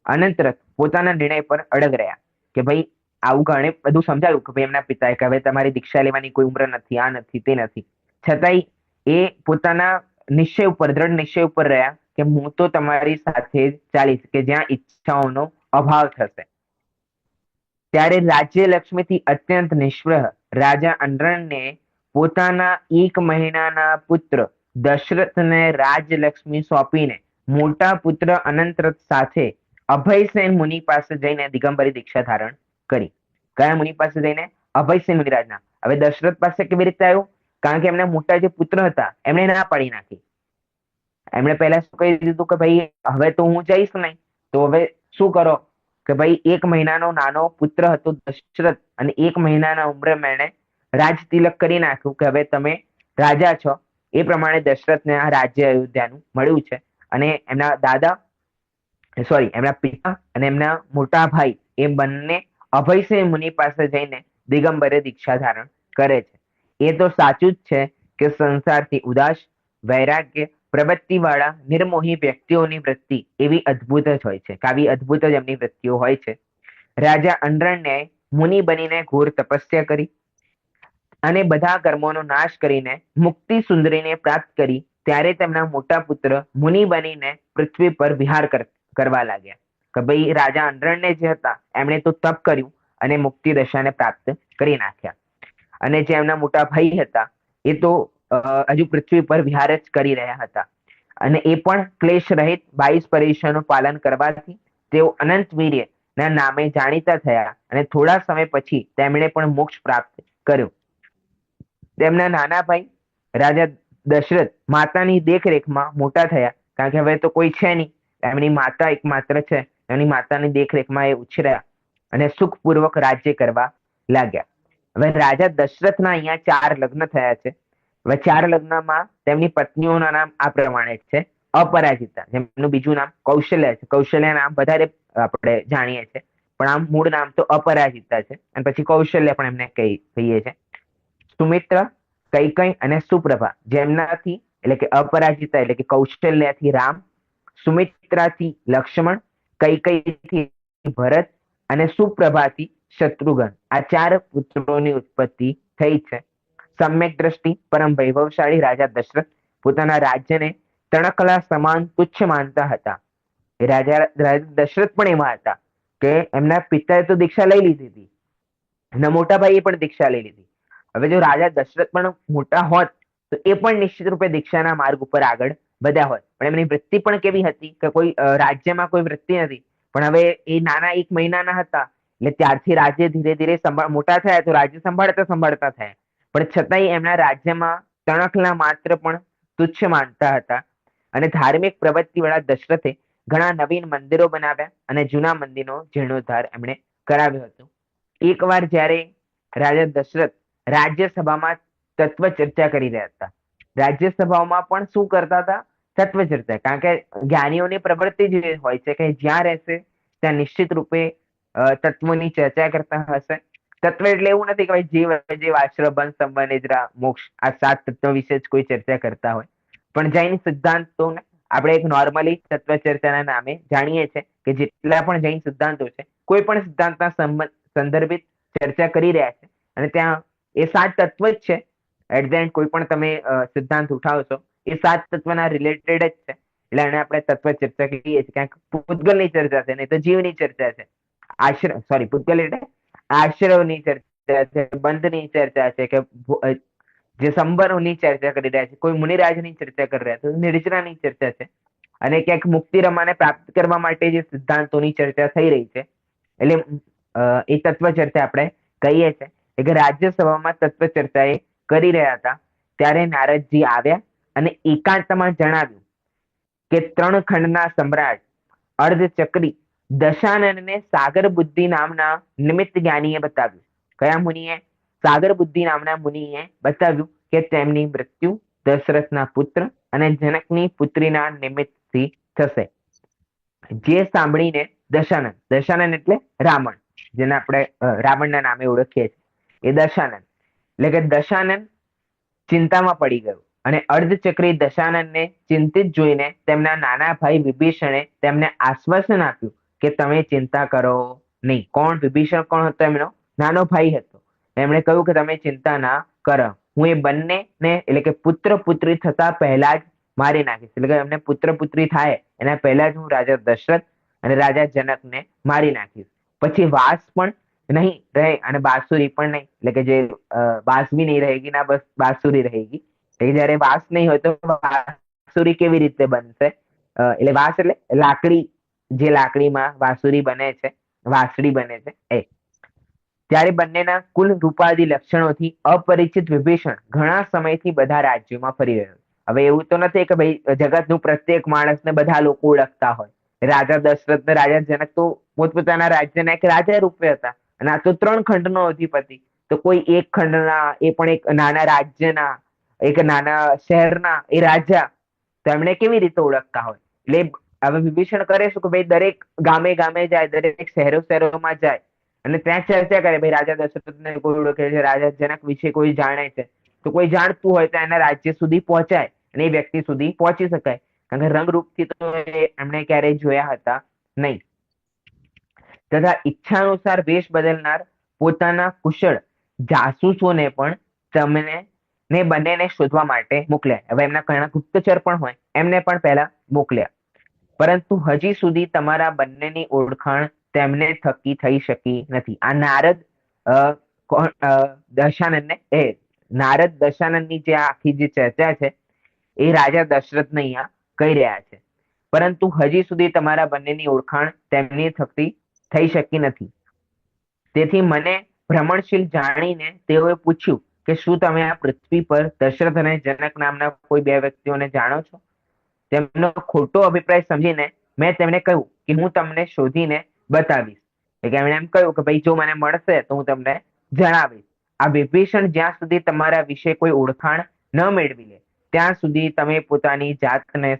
અનંતરથ પોતાના નિર્ણય પર અડગ રહ્યા. કે ભાઈ આવું ઘણે બધું સમજાવ્યું કે ભાઈ એમના પિતાએ કે હવે તમારી દીક્ષા લેવાની કોઈ ઉંમર નથી, આ નથી, તે નથી. છતાંય એ પોતાના નિશ્ચય ઉપર દ્રઢ નિશ્ચય ઉપર રહ્યા કે હું તો તમારી સાથે જ ચાલીશ કે જ્યાં ઈચ્છાઓનો અભાવ થશે. ત્યારે રાજ્યલક્ષ્મીથી અત્યંત નિષ્ફળ રાજા અંડરને પોતાના 1 મહિનાના પુત્ર દશરથને રાજલક્ષ્મી સોંપીને મોટા પુત્ર અનંતરથ સાથે અભયસેન મુનિ પાસે જઈને દિગંબરી દીક્ષા ધારણ કરી. કયા મુનિ પાસે જઈને? અભયસેન મુનિરાજના. હવે દશરથ પાસે કેવી રીતે આવ્યું? કારણ કે એમના મોટા જે પુત્ર હતા એમણે ના પાડી નાખી. એમણે પહેલા શું કહી દીધું કે ભાઈ હવે તો હું જઈશ નહીં. તો હવે શું કરો કે ભાઈ 1 મહિનાનો નાનો પુત્ર હતો દશરથ અને 1 મહિનાના ઉંમરે એમણે રાજ તિલક કરી નાખ્યું કે હવે તમે રાજા છો. એ પ્રમાણે દશરથને આ રાજ્ય અયોધ્યાનું મળ્યું છે. અને એમના દાદા સોરી એમના પિતા અને એમના મોટા ભાઈ એ બંને અભયસિંહ મુનિ પાસે જઈને દિગંબરે દીક્ષા ધારણ કરે છે. એ તો સાચું જ છે કે સંસારથી ઉદાસ વૈરાગ્ય પ્રવૃત્તિ વાળા નિર્મોહી વ્યક્તિઓની વૃત્તિ એવી અદ્ભુત જ હોય છે. આવી અદ્ભુત જ એમની વૃત્તિઓ હોય છે. રાજા અંડરને મુનિ બનીને ઘોર તપસ્યા કરી અને બધા કર્મોનો નાશ કરીને મુક્તિ સુંદરીને પ્રાપ્ત કરી. ત્યારે તેમના મોટા પુત્ર મુનિ બનીને પૃથ્વી પર વિહાર કરવા લાગ્યા. કે ભાઈ રાજા અંડરને જે હતા એમણે તો તપ કર્યું અને મુક્તિ દશાને પ્રાપ્ત કરી નાખ્યા. અને જે એમના મોટા ભાઈ હતા એ તો હજુ પૃથ્વી પર વિહાર જ કરી રહ્યા હતા. અને એ પણ ક્લેશ રહિત 22 પરીક્ષાનું પાલન કરવાથી તેઓ અનંત વીર્ય ના નામે જાણીતા થયા અને થોડા સમય પછી તેમણે પણ મોક્ષ પ્રાપ્ત કર્યો. તેમના નાના ભાઈ રાજા દશરથ માતાની દેખરેખમાં મોટા થયા, કારણ કે હવે તો કોઈ છે નહીં, એમની માતા એકમાત્ર છે. એમની માતાની દેખરેખમાં એ ઉછર્યા અને સુખપૂર્વક રાજ્ય કરવા લાગ્યા. હવે રાજા દશરથના અહીંયા 4 લગ્ન થયા છે. હવે 4 લગ્નમાં તેમની પત્નીઓના નામ આ પ્રમાણે છે. અપરાજિતા, જેમનું બીજું નામ કૌશલ્ય છે. કૌશલ્ય નામ વધારે આપણે જાણીએ છીએ, પણ આમ મૂળ નામ તો અપરાજિતા છે. અને પછી કૌશલ્ય પણ એમને કહીએ છીએ. સુમિત્ર, કૈકઈ અને સુપ્રભા, જેમનાથી એટલે કે અપરાજિતા એટલે કે કૌશલ્યથી રામ, સુમિત્રાથી લક્ષ્મણ, કૈકઈથી ભરત અને સુપ્રભાથી શત્રુઘ્ન, આ 4 પુત્રોની ઉત્પત્તિ થઈ છે. સમ્યક દ્રષ્ટિ પરમ વૈભવશાળી રાજા દશરથ પોતાના રાજ્યને તણકલા સમાન તુચ્છ માનતા હતા. રાજા દશરથ પણ એવા હતા કે એમના પિતાએ તો દીક્ષા લઈ લીધી હતી, એમના મોટા ભાઈએ પણ દીક્ષા લઈ લીધી. હવે જો રાજા દશરથ પણ મોટા હોત તો એ પણ નિશ્ચિત રૂપે દીક્ષાના માર્ગ ઉપર આગળ વધ્યા હોત. પણ એમની વૃત્તિ પણ કેવી હતી કે કોઈ રાજ્યમાં કોઈ વૃત્તિ નથી. પણ હવે એ નાના 1 મહિનાના હતા એટલે ત્યારથી રાજ્ય ધીરે ધીરે મોટા થયા તો રાજ્ય સંભાળતા સંભાળતા થયા. પણ છતાંય એમના રાજ્યમાં તણખલા માત્ર પણ તુચ્છ માનતા હતા. અને ધાર્મિક પ્રવૃત્તિ વાળા દશરથે ઘણા નવીન મંદિરો બનાવ્યા અને જૂના મંદિરનો જીર્ણોદ્ધાર એમણે કરાવ્યો હતો. એકવાર જ્યારે રાજા દશરથ રાજ્યસભામાં તત્વ ચર્ચા કરી રહ્યા હતા. રાજ્યસભાઓમાં પણ શું કરતા હતા? તત્વ ચર્ચા. કારણ કે જ્ઞાનીઓની પ્રવૃત્તિ જ હોય છે કે જ્યાં રહેશે ત્યાં નિશ્ચિત રૂપે તત્વોની ચર્ચા કરતા હશે. તત્વ એટલે એવું નથી કે ભાઈ જીવ આશ્રય બંધ સંબંધ નિદ્રા મોક્ષ આ 7 તત્વો વિશે જ કોઈ ચર્ચા કરતા હોય. પણ જૈન સિદ્ધાંતોને આપણે એક નોર્મલી તત્વ ચર્ચાના નામે જાણીએ છીએ કે જેટલા પણ જૈન સિદ્ધાંતો છે કોઈ પણ સિદ્ધાંતના સંદર્ભિત ચર્ચા કરી રહ્યા છે. અને ત્યાં એ 7 તત્વ જ છે. એટ ધ એન્ડ કોઈ પણ તમે સિદ્ધાંત ઉઠાવશો એ 7 તત્વના રિલેટેડ જ છે. એટલે એને આપણે તત્વ ચર્ચા કહીએ છીએ. ક્યાંક પૂતગલની ચર્ચા છે, નહીં તો જીવની ચર્ચા છે. પૂતગલ એટલે આશ્રયની ચર્ચા છે, બંધની ચર્ચા છે, કે જે સંબરોની ચર્ચા કરી રહ્યા છે, કોઈ મુનિરાજની ચર્ચા કરી રહ્યા છે, નિર્જરાની ચર્ચા છે. અને ક્યાંક મુક્તિ રમાને પ્રાપ્ત કરવા માટે જે સિદ્ધાંતોની ચર્ચા થઈ રહી છે એટલે એ તત્વ ચર્ચા આપણે કહીએ છીએ. કે રાજ્યસભામાં તત્વ ચર્ચા એ કરી રહ્યા હતા ત્યારે નારદજી આવ્યા અને એકાંતમાં જણાવ્યું કે 3 ખંડના સમ્રાટ અર્ધચક્રી દશાનનને સાગર બુદ્ધિ નામના નિમિત્ત જ્ઞાનીએ બતાવ્યું. કયા મુનિએ? સાગર બુદ્ધિ નામના મુનિએ બતાવ્યું કે તેમની મૃત્યુ દશરથના પુત્ર અને જનકની પુત્રીના નિમિત્તથી થશે. જે સાંભળીને દશાનન એટલે રાવણ, જેને આપણે રાવણના નામે ઓળખીએ છીએ, એ દશાનન એટલે કે દશાનન ચિંતામાં પડી ગયો અને અર્ધચક્રી દશાનનને ચિંતિત જોઈને તેમના નાના ભાઈ વિભીષણે તેમને આશ્વાસન આપ્યું કે તમે ચિંતા કરો નહીં. કોણ? વિભીષણ કોણ હતો? એમનો નાનો ભાઈ હતો. એમણે કહ્યું કે તમે ચિંતા ના કરો, હું એ બંનેને એટલે કે પુત્ર પુત્રી થતા પહેલા જ મારી નાખીશ. એટલે કે એમને પુત્ર પુત્રી થાય એના પહેલા જ હું રાજા દશરથ અને રાજા જનકને મારી નાખીશ. પછી વાસ પણ નહીં રહે અને બાંસુરી પણ નહીં. એટલે કે જે બાંસ भी नहीं रहेगी ના બસ બાંસુરી रहेगी. એટલે જયારે વાસ નહીં હોય તો બાંસુરી કેવી રીતે બનશે? એટલે વાસ એટલે લાકડી, જે લાકડીમાં વાંસુરી બને છે, વાંસળી બને છે એ. ત્યારે બંનેના કુલ રૂપાદી લક્ષણોથી અપરિચિત વિભીષણ ઘણા સમયથી બધા રાજ્યોમાં ફરી રહ્યો. હવે એવું તો નથી કે ભાઈ જગતનું પ્રત્યેક માણસને બધા લોકો ઓળખતા હોય. રાજા દશરથ ને રાજા જનક તો પોતપોતાના રાજ્યના એક રાજા રૂપે હતા અને આ તો 3 ખંડનો અધિપતિ. તો કોઈ એક ખંડના, એ પણ એક નાના રાજ્યના, એક નાના શહેરના એ રાજા, તો એમણે કેવી રીતે ઓળખતા હોય? એટલે હવે વિભીષણ કરે શું કે ભાઈ દરેક ગામે ગામે જાય, દરેક શહેરોમાં જાય અને ત્યાં ચર્ચા કરે. ભાઈ રાજા દશરથને કોઈ ઓળખે છે, રાજા જનક વિશે કોઈ જાણે છે, તો કોઈ જાણતું હોય તો એના રાજ્ય સુધી પહોંચાય અને એ વ્યક્તિ સુધી પહોંચી શકાય. કારણ કે રંગરૂપથી તો એમણે ક્યારેય જોયા હતા નહીં. તથા ઈચ્છાનુસાર વેશ બદલનાર પોતાના કુશળ જાસૂસોને પણ તમને ને બંનેને શોધવા માટે મોકલ્યા. હવે એમના ઘણા ગુપ્તચર પણ હોય, એમને પણ પહેલા મોકલ્યા. પરંતુ હજી સુધી તમારા બંનેની ઓળખાણ તેમને થકી થઈ શકી નથી. આ નારદ દશાનનને નારદ દશાનંદની જે આખી જે ચર્ચા છે એ રાજા દશરથને અહીંયા કહી રહ્યા છે. પરંતુ હજી સુધી તમારા બંનેની ઓળખાણ તેમની થકી થઈ શકી નથી. તેથી મને ભ્રમણશીલ જાણીને તેઓએ પૂછ્યું કે શું તમે આ પૃથ્વી પર દશરથ અને જનક નામના કોઈ બે વ્યક્તિઓને જાણો છો? તેમનો ખોટો અભિપ્રાય સમજીને મેં તેમને કહ્યું કે હું તમને શોધીને બતાવીશ. એટલે એમણે એમ કહ્યું કે ભાઈ જો મને મળશે તો હું તમને જણાવીશ. આ વિભીષણ જ્યાં સુધી તમારા વિશે કોઈ ઓળખાણ ન મેળવી લે ત્યાં સુધી તમે પોતાની જાતને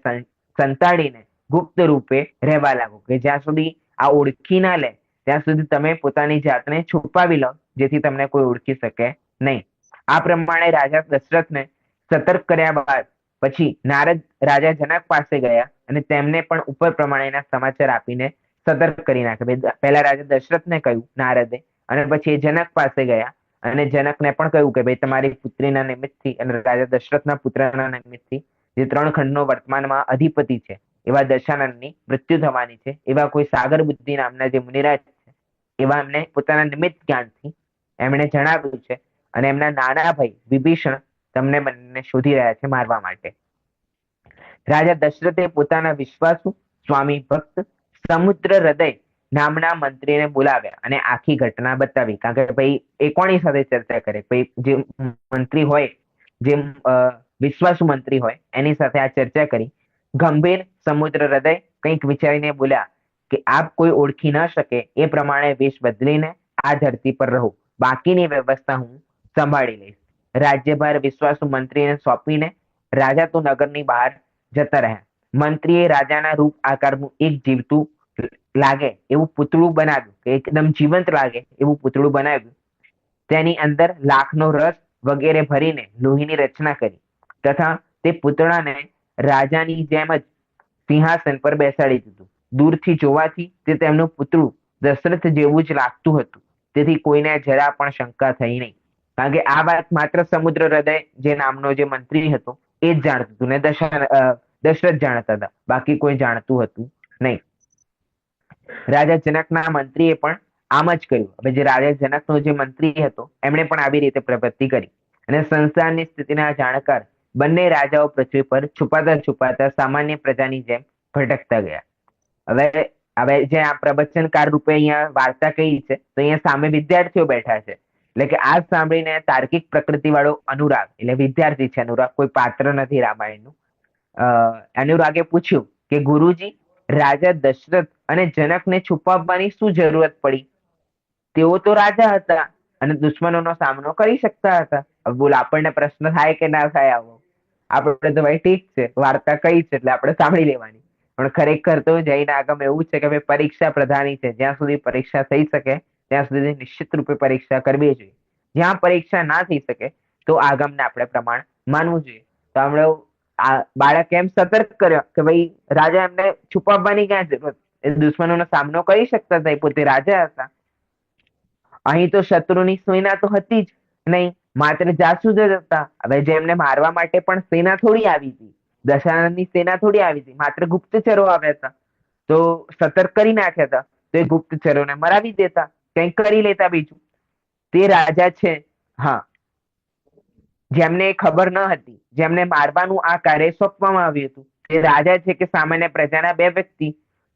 સંતાડીને ગુપ્ત રૂપે રહેવા લાગો, કે જ્યાં સુધી આ ઓળખી ના લે ત્યાં સુધી તમે પોતાની જાતને છુપાવી લો, જેથી તમને કોઈ ઓળખી શકે નહીં. આ પ્રમાણે રાજા દશરથને સતર્ક કર્યા બાદ પછી નારદ રાજા જનક પાસે ગયા અને તેમને પણ ઉપર પ્રમાણેના સમાચાર આપીને સતર્ક કરી નાખ્યા. પહેલા રાજા દશરથને કહ્યું નારદે, અને પછી એ જનક પાસે ગયા અને જનકને પણ કહ્યું કે ભાઈ તમારી પુત્રીના નિમિત્તથી અને રાજા દશરથના પુત્રના નિમિત્તથી જે 3 ખંડનો વર્તમાનમાં અધિપતિ છે એવા દશાનંદની મૃત્યુ થવાની છે. એવા કોઈ સાગર બુદ્ધિ નામના જે મુનિરાજ છે એવા એમને પોતાના નિમિત્ત જ્ઞાનથી એમણે જણાવ્યું છે અને એમના નાના ભાઈ વિભીષણ તમને બંને શોધી રહ્યા છે મારવા માટે. રાજા દશરથે પોતાના વિશ્વાસુ સ્વામી ભક્ત સમુદ્ર હૃદય નામના મંત્રીને બોલાવ્યા અને આખી ઘટના બતાવી. કારણ કે ભાઈ એ કોની સાથે ચર્ચા કરે? ભાઈ જે મંત્રી હોય, જે વિશ્વાસુ મંત્રી હોય એની સાથે આ ચર્ચા કરી. ગંભીર સમુદ્ર હૃદય કંઈક વિચારીને બોલ્યા કે આપ કોઈ ઓળખી ન શકે એ પ્રમાણે વેશ બદલીને આ ધરતી પર રહો, બાકીની વ્યવસ્થા હું સંભાળી લઈશ. રાજ્યભાર વિશ્વાસુ મંત્રીને સોંપીને રાજા તો નગરની બહાર જતા રહ્યા. મંત્રીએ રાજાના રૂપ આકારનું એક જીવતું લાગે એવું પૂતળું બનાવ્યું, કે એકદમ જીવંત લાગે એવું પૂતળું બનાવ્યું. તેની અંદર લાખનો રસ વગેરે ભરીને લોહીની રચના કરી તથા તે પૂતળાને રાજાની જેમ જ સિંહાસન પર બેસાડી દીધું. દૂરથી જોવાથી તે તેમનું પુતળું દશરથ જેવું જ લાગતું હતું. તેથી કોઈને જરા પણ શંકા થઈ નહીં, કારણ કે આ વાત માત્ર સમુદ્ર હૃદય જે નામનો જે મંત્રી હતો એ જ જાણતું હતું ને દશરથ જાણતા હતા, બાકી કોઈ જાણતું હતું નહીં. રાજા જનકના મંત્રીએ પણ આમ જ કર્યું. હવે જે રાજા જનકનો જે મંત્રી હતો એમણે પણ આવી રીતે પ્રવૃત્તિ કરી અને સંસારની સ્થિતિના જાણકાર બંને રાજાઓ પૃથ્વી પર છુપાતા છુપાતા સામાન્ય પ્રજાની જેમ ભટકતા ગયા. હવે હવે જે આ પ્રવચનકાર રૂપે અહીંયા વાર્તા કહી છે તો અહીંયા સામે વિદ્યાર્થીઓ બેઠા છે. એટલે કે આ સાંભળીને તાર્કિક પ્રકૃતિ વાળો અનુરાગ, એટલે વિદ્યાર્થી છે અનુરાગ, કોઈ પાત્ર નથી રામાયણનું. અનુરાગે પૂછ્યું કે ગુરુજી, રાજા દશરથ અને જનકને છુપાવવાની શું જરૂરત પડી? તેઓ તો રાજા હતા અને દુશ્મનોનો સામનો કરી શકતા હતા. હવે બોલ, આપણને પ્રશ્ન થાય કે ના થાય? આવો આપણે તો ભાઈ ઠીક છે, વાર્તા કઈ છે એટલે આપણે સાંભળી લેવાની. પણ ખરેખર તો જૈન આગમ એવું છે કે ભાઈ પરીક્ષા પ્રધાની છે. જ્યાં સુધી પરીક્ષા થઈ શકે ત્યાં સુધી નિશ્ચિત રૂપે પરીક્ષા કરવી જોઈએ. જ્યાં પરીક્ષા ના થઈ શકે તો આગમને આપણે પ્રમાણ માનવું જોઈએ. તો આપણે આ બાળક એમ સતર્ક કર્યો કે ભાઈ રાજા એમને છુપાવવાની ક્યાં જરૂરત? એ દુશ્મનોનો સામનો કરી શકતા હતા, એ પોતે રાજા હતા. અહીં તો શત્રુની સેના તો હતી જ નહીં, માત્ર જાસૂસ જ હતા. હવે જેમને મારવા માટે પણ સેના થોડી આવી હતી, દશાનંદની સેના થોડી આવી હતી, માત્ર ગુપ્તચરો આવ્યા હતા. તો સતર્ક કરી નાખ્યા હતા તો એ ગુપ્તચરોને મરાવી દેતા, કંઈક કરી લેતા બીજું. તે રાજા છે, હા, જેમને ખબર ન હતી, જેમને મારવાનું આ કાર્ય સોંપવામાં આવ્યું હતું, તે રાજા છે કે સામાન્ય પ્રજાના બે વ્યક્તિ?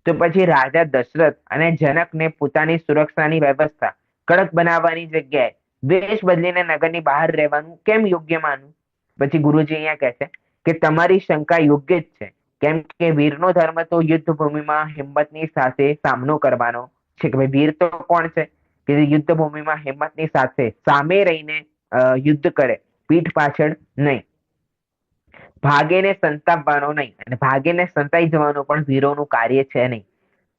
તો પછી રાજા દશરથ અને જનકને પોતાની સુરક્ષાની વ્યવસ્થા કડક બનાવવાની જગ્યાએ વેશ બદલીને નગરની બહાર રહેવાનું કેમ યોગ્ય માનવું? પછી ગુરુજી અહીંયા કહે છે કે તમારી શંકા યોગ્ય જ છે, કેમ કે વીરનો ધર્મ તો યુદ્ધ ભૂમિમાં હિંમતની સાથે સામનો કરવાનો છે. કે ભાઈ વીર તો કોણ છે કે યુદ્ધ ભૂમિમાં હિંમતની સાથે સામે રહીને યુદ્ધ કરે, પીઠ પાછળ નહીં. ભાગેને સંતાપવાનો નહીં, અને ભાગીને સંતાઈ જવાનું પણ વીરોનું કાર્ય છે નહીં.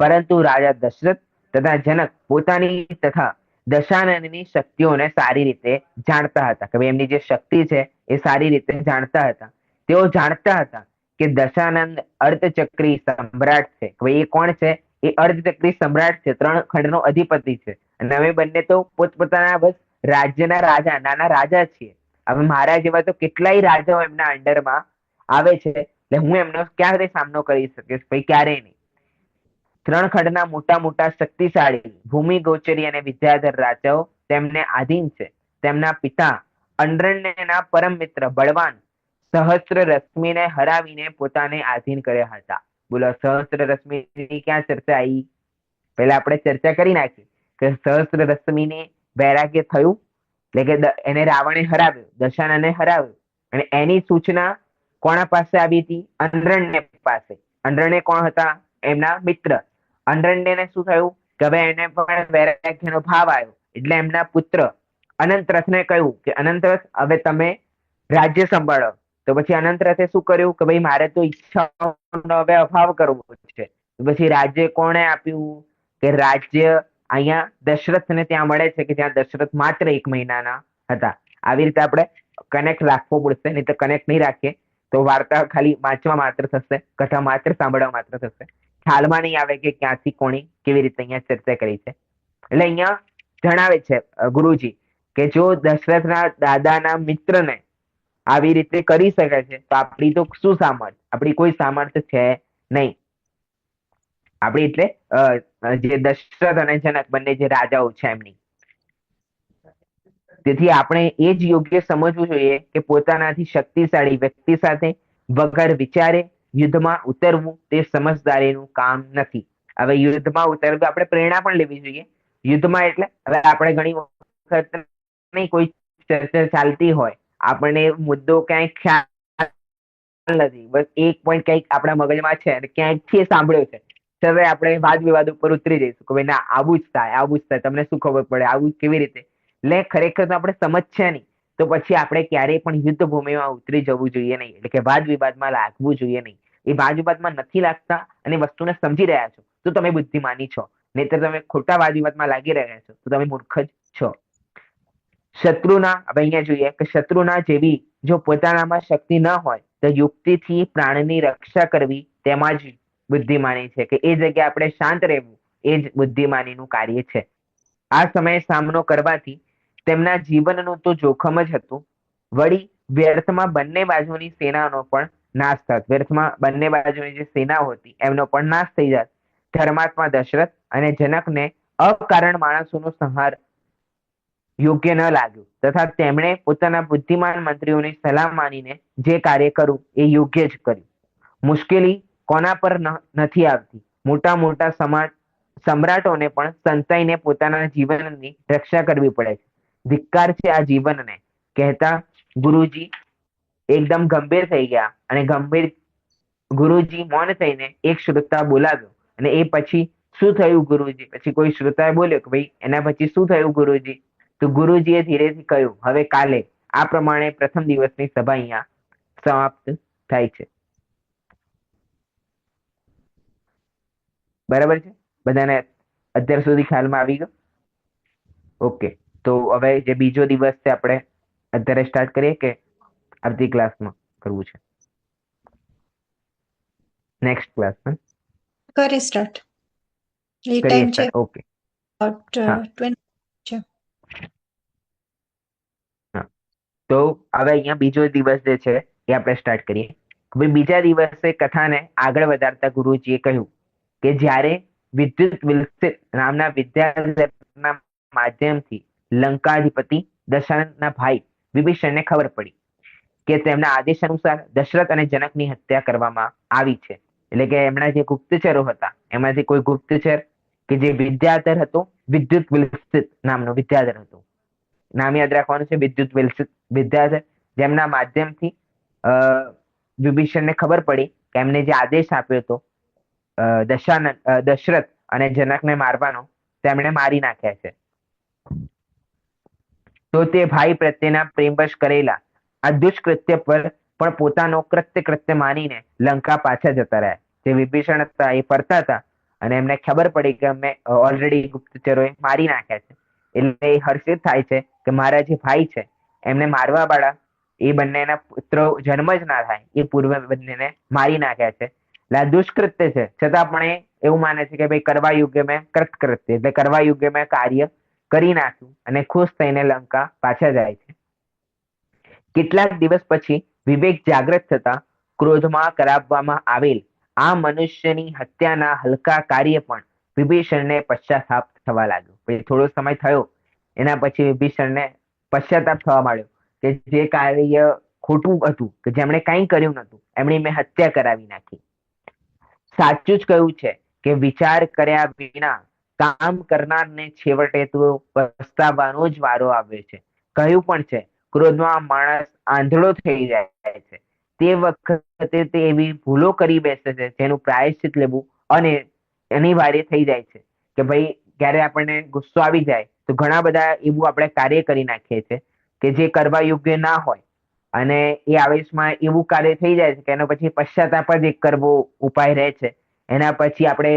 પરંતુ રાજા દશરથ તથા જનક પોતાની તથા દશાનંદની શક્તિઓને સારી રીતે જાણતા હતા, કે એમની જે શક્તિ છે એ સારી રીતે જાણતા હતા. તેઓ જાણતા હતા કે દશાનંદ અર્ધચક્રી સમ્રાટ છે. એ કોણ છે? એ અર્ધચક્રી સમ્રાટ છે, 3 ખંડનો અધિપતિ છે. અને અમે બંને તો પોતપોતાના બસ રાજ્યના રાજા, નાના રાજા છીએ. હવે મારા જેવા તો કેટલાય રાજાઓ એમના અંડરમાં આવે છે, એટલે હું એમનો ક્યારે સામનો કરી શકીશ? ભાઈ ક્યારે નહીં. 3 ખંડના મોટા મોટા શક્તિશાળી ભૂમિ ગોચરી અને વિદ્યાધર રાજાઓ તેમને આધીન છે. તેમના પિતા અંડ્રણ્યના પરમ મિત્ર બળવાન સહસ્ત્ર રશ્મિને હરાવીને પોતાને આધીન કર્યા હતા. બોલો, સહસ્ત્ર રશ્મિની ક્યાં ચર્ચા આવી? પહેલા આપણે ચર્ચા કરી નાખી કે સહસ્ત્ર રશ્મિની વૈરાગ્ય થયું, એટલે કે એને રાવણે હરાવ્યો, દશાનને હરાવ્યો, અને એની સૂચના કોના પાસે આવી હતી? અંડ્રણ્ય પાસે. અંડ્રણ્ય કોણ હતા? એમના મિત્ર. અંડ્રણ્યને શું થયું કે હવે એને પણ વૈરાગ્યનો ભાવ આવ્યો, એટલે એમના પુત્ર અનંતરથને કહ્યું કે અનંતરથ, હવે તમે રાજ્ય સંભાળો. તો પછી અનંતરથે શું કર્યું કે ભાઈ મારે તો ઈચ્છાનો હવે અભાવ કરવો છે. તો પછી રાજ્ય કોણે આપ્યું? કે રાજ્ય અહીંયા દશરથને ત્યાં મળે છે, કે જ્યાં દશરથ માત્ર 1 મહિનાના હતા. આવી રીતે આપણે કનેક્ટ રાખવો પડશે, નહીં તો કનેક્ટ નહીં રાખીએ તો વાર્તા ખાલી વાંચવા માત્ર થશે, કથા માત્ર સાંભળવા માત્ર થશે, ખ્યાલમાં નહીં આવે કે ક્યાંથી કોની કેવી રીતે અહીંયા ચર્ચા કરી છે. એટલે અહીંયા જણાવે છે ગુરુજી કે જો દશરથના દાદાના મિત્રને આવી રીતે કરી શકે છે તો આપણી તો શું સામર્થ્ય? આપણી કોઈ સામર્થ્ય છે નહીં. આપણી એટલે જે દશરથ અને જનક બંને જે રાજાઓ છે એમની. તેથી આપણે એ જ યોગ્ય સમજવું જોઈએ કે પોતાનાથી શક્તિશાળી વ્યક્તિ સાથે વગર વિચારે યુદ્ધમાં ઉતરવું તે સમજદારીનું કામ નથી. હવે યુદ્ધમાં ઉતરવું આપણે પ્રેરણા પણ લેવી જોઈએ. યુદ્ધમાં એટલે હવે આપણે ઘણી વખત નહીં, કોઈ ચર્ચા ચાલતી હોય, આપણને મુદ્દો ક્યાંય ખ્યાલ નથી, બસ એક પોઈન્ટ ક્યાંક આપણા મગજમાં છે અને ક્યાંકથી સાંભળ્યો છે, હવે આપણે વાદ વિવાદ ઉપર ઉતરી જઈશું કે ભાઈ ના, આવું જ થાય, આવું જ થાય, તમને શું ખબર પડે, આવું કેવી રીતે? એટલે ખરેખર તો આપણે સમજ છે નહીં, તો પછી આપણે ક્યારેય પણ યુદ્ધ ભૂમિમાં ઉતરી જવું જોઈએ નહીં, એટલે કે વાદ વિવાદમાં લાગવું જોઈએ નહીં. એ વાદ વિવાદમાં નથી લાગતા અને વસ્તુને સમજી રહ્યા છો તો તમે બુદ્ધિમાની છો, નહીતર તમે ખોટા વાદ વિવાદમાં લાગી રહ્યા છો તો તમે મૂર્ખ જ છો. શત્રુના, હવે અહીંયા જોઈએ કે શત્રુના જેવી જો પોતાનામાં શક્તિ ન હોય તો યુક્તિથી પ્રાણની રક્ષા કરવી તેમાં જ બુદ્ધિમાની છે, કે એ જગ્યાએ આપણે શાંત રહેવું એ જ બુદ્ધિમાનીનું કાર્ય છે. આ સમયે સામનો કરવાથી તેમના જીવનનું તો જોખમ જ હતું, વળી વ્યર્થમાં બંને બાજુની સેનાનો પણ નાશ થત. વ્યર્થમાં બંને બાજુની જે સેનાઓ હતી એમનો પણ નાશ થઈ જાત. ધર્માત્મા દશરથ અને જનકને અકારણ માણસોનો સંહાર યોગ્ય ન લાગ્યું, તથા તેમણે પોતાના બુદ્ધિમાન મંત્રીઓની સલાહ માનીને જે કાર્ય કરવું એ યોગ્ય જ કર્યું. મુશ્કેલી કોના પર નથી આવતી? મોટા મોટા સમ્રાટોને પણ સંતાઈને પોતાના જીવનની રક્ષા કરવી પડે છે. ધિક્કાર છે આ જીવનને, કહેતા ગુરુજી એકદમ ગંભીર થઈ ગયા અને ગંભીર ગુરુજી મૌન થઈને એક શ્રોતા બોલાવ્યો. અને એ પછી શું થયું ગુરુજી? પછી કોઈ શ્રોતાએ બોલ્યો કે ભાઈ એના પછી શું થયું ગુરુજી? તો ગુરુજીએ ધીરેથી કહ્યું, હવે કાલે આ પ્રમાણે પ્રથમ દિવસની સભા અહીંયા સમાપ્ત થાય છે. બરાબર છે? બધાને અત્યાર સુધી ખ્યાલમાં આવી ગયો? ઓકે, તો હવે જે બીજો દિવસ છે આપણે અત્યારે સ્ટાર્ટ કરીએ કે આવતી ક્લાસમાં કરવું છે? નેક્સ્ટ ક્લાસમાં કરે સ્ટાર્ટ. એ કરીએ ટાઈમ છે સ્ટાર્ટ. ઓકે, હા 20 છે. હા. તો હવે અહીંયા બીજો દિવસ જે છે એ આપણે સ્ટાર્ટ કરીએ. બીજા દિવસે કથાને આગળ વધારતા ગુરુજીએ કહ્યું કે જ્યારે વિદ્યુત વિલસિત નામના વિદ્યાધરના માધ્યમથી લંકાધિપતિ દશરથના ભાઈ વિભીષણને ખબર પડી કે તેમના આદેશ અનુસાર દશરથ અને જનકની હત્યા કરવામાં આવી છે. એટલે કે એમના જે ગુપ્તચરો હતા એમાંથી કોઈ ગુપ્તચર કે જે વિદ્યાધર હતો, વિદ્યુત વિલસિત નામનો વિદ્યાધર હતો, નામ યાદ રાખવાનું છે, વિદ્યુત વિલસિત વિદ્યાધર, જેમના માધ્યમથી વિભીષણને ખબર પડી કે એમને જે આદેશ આપ્યો હતો દશરથ અને જનકને મારવાનો, તેમણે મારી નાખ્યા છે. તો તે ભાઈ પ્રત્યેના પ્રેમવશ કરેલા આ દુષ્કૃત્ય પર પણ પોતાનો કૃત્ય માનીને લંકા પાછા જતા રહ્યા. જે વિભીષણ હતા એ ફરતા હતા અને એમને ખબર પડી કે અમે ઓલરેડી ગુપ્તચરોએ મારી નાખ્યા છે, એટલે એ હર્ષિત થાય છે કે મારા જે ભાઈ છે એમને મારવા વાળા એ બંનેના પુત્રો જન્મ જ ના થાય, એ પૂર્વ બંનેને મારી નાખ્યા છે. એટલે આ દુષ્કૃત્ય છે, છતાં પણ એ એવું માને છે કે ભાઈ કરવા યોગ્ય મેં કૃત્ય, એટલે કરવા યોગ્ય મેં કાર્ય કરી નાખ્યું, અને ખુશ થઈને લંકા પાછા જાય છે. કેટલાક દિવસ પછી વિવેક જાગૃત થતા ક્રોધમાં કરાવવામાં આવેલ આ મનુષ્યની હત્યાના હલકા કાર્ય પણ વિભીષણને પશ્ચાતાપ થવા લાગ્યો. પછી થોડો સમય થયો એના પછી વિભીષણને પશ્ચાતાપ થવા માંડ્યો કે જે કાર્ય ખોટું હતું, કે જેમણે કંઈ કર્યું નતું, એમની મેં હત્યા કરાવી નાખી. સાચું જ કહ્યું છે કે વિચાર કર્યા વિના કામ કરનારને છેવટે તો પસ્તાવાનો જ વારો આવે છે. કહ્યું પણ છે, ક્રોધમાં માણસ આંધળો થઈ જાય છે. તે વખતે તે એવી ભૂલો કરી બેસે છે જેનું પ્રાયશ્ચિત લેવું અને અનિવાર્ય થઈ જાય છે. કે ભાઈ જ્યારે આપણને ગુસ્સો આવી જાય તો ઘણા બધા એવું આપણે કાર્ય કરી નાખીએ છીએ કે જે કરવા યોગ્ય ના હોય, અને એ આવેશમાં એવું કાર્ય થઈ જાય છે કે એનો પછી પશ્ચાતાપ જ એક કરવો ઉપાય રહે છે. એના પછી આપણે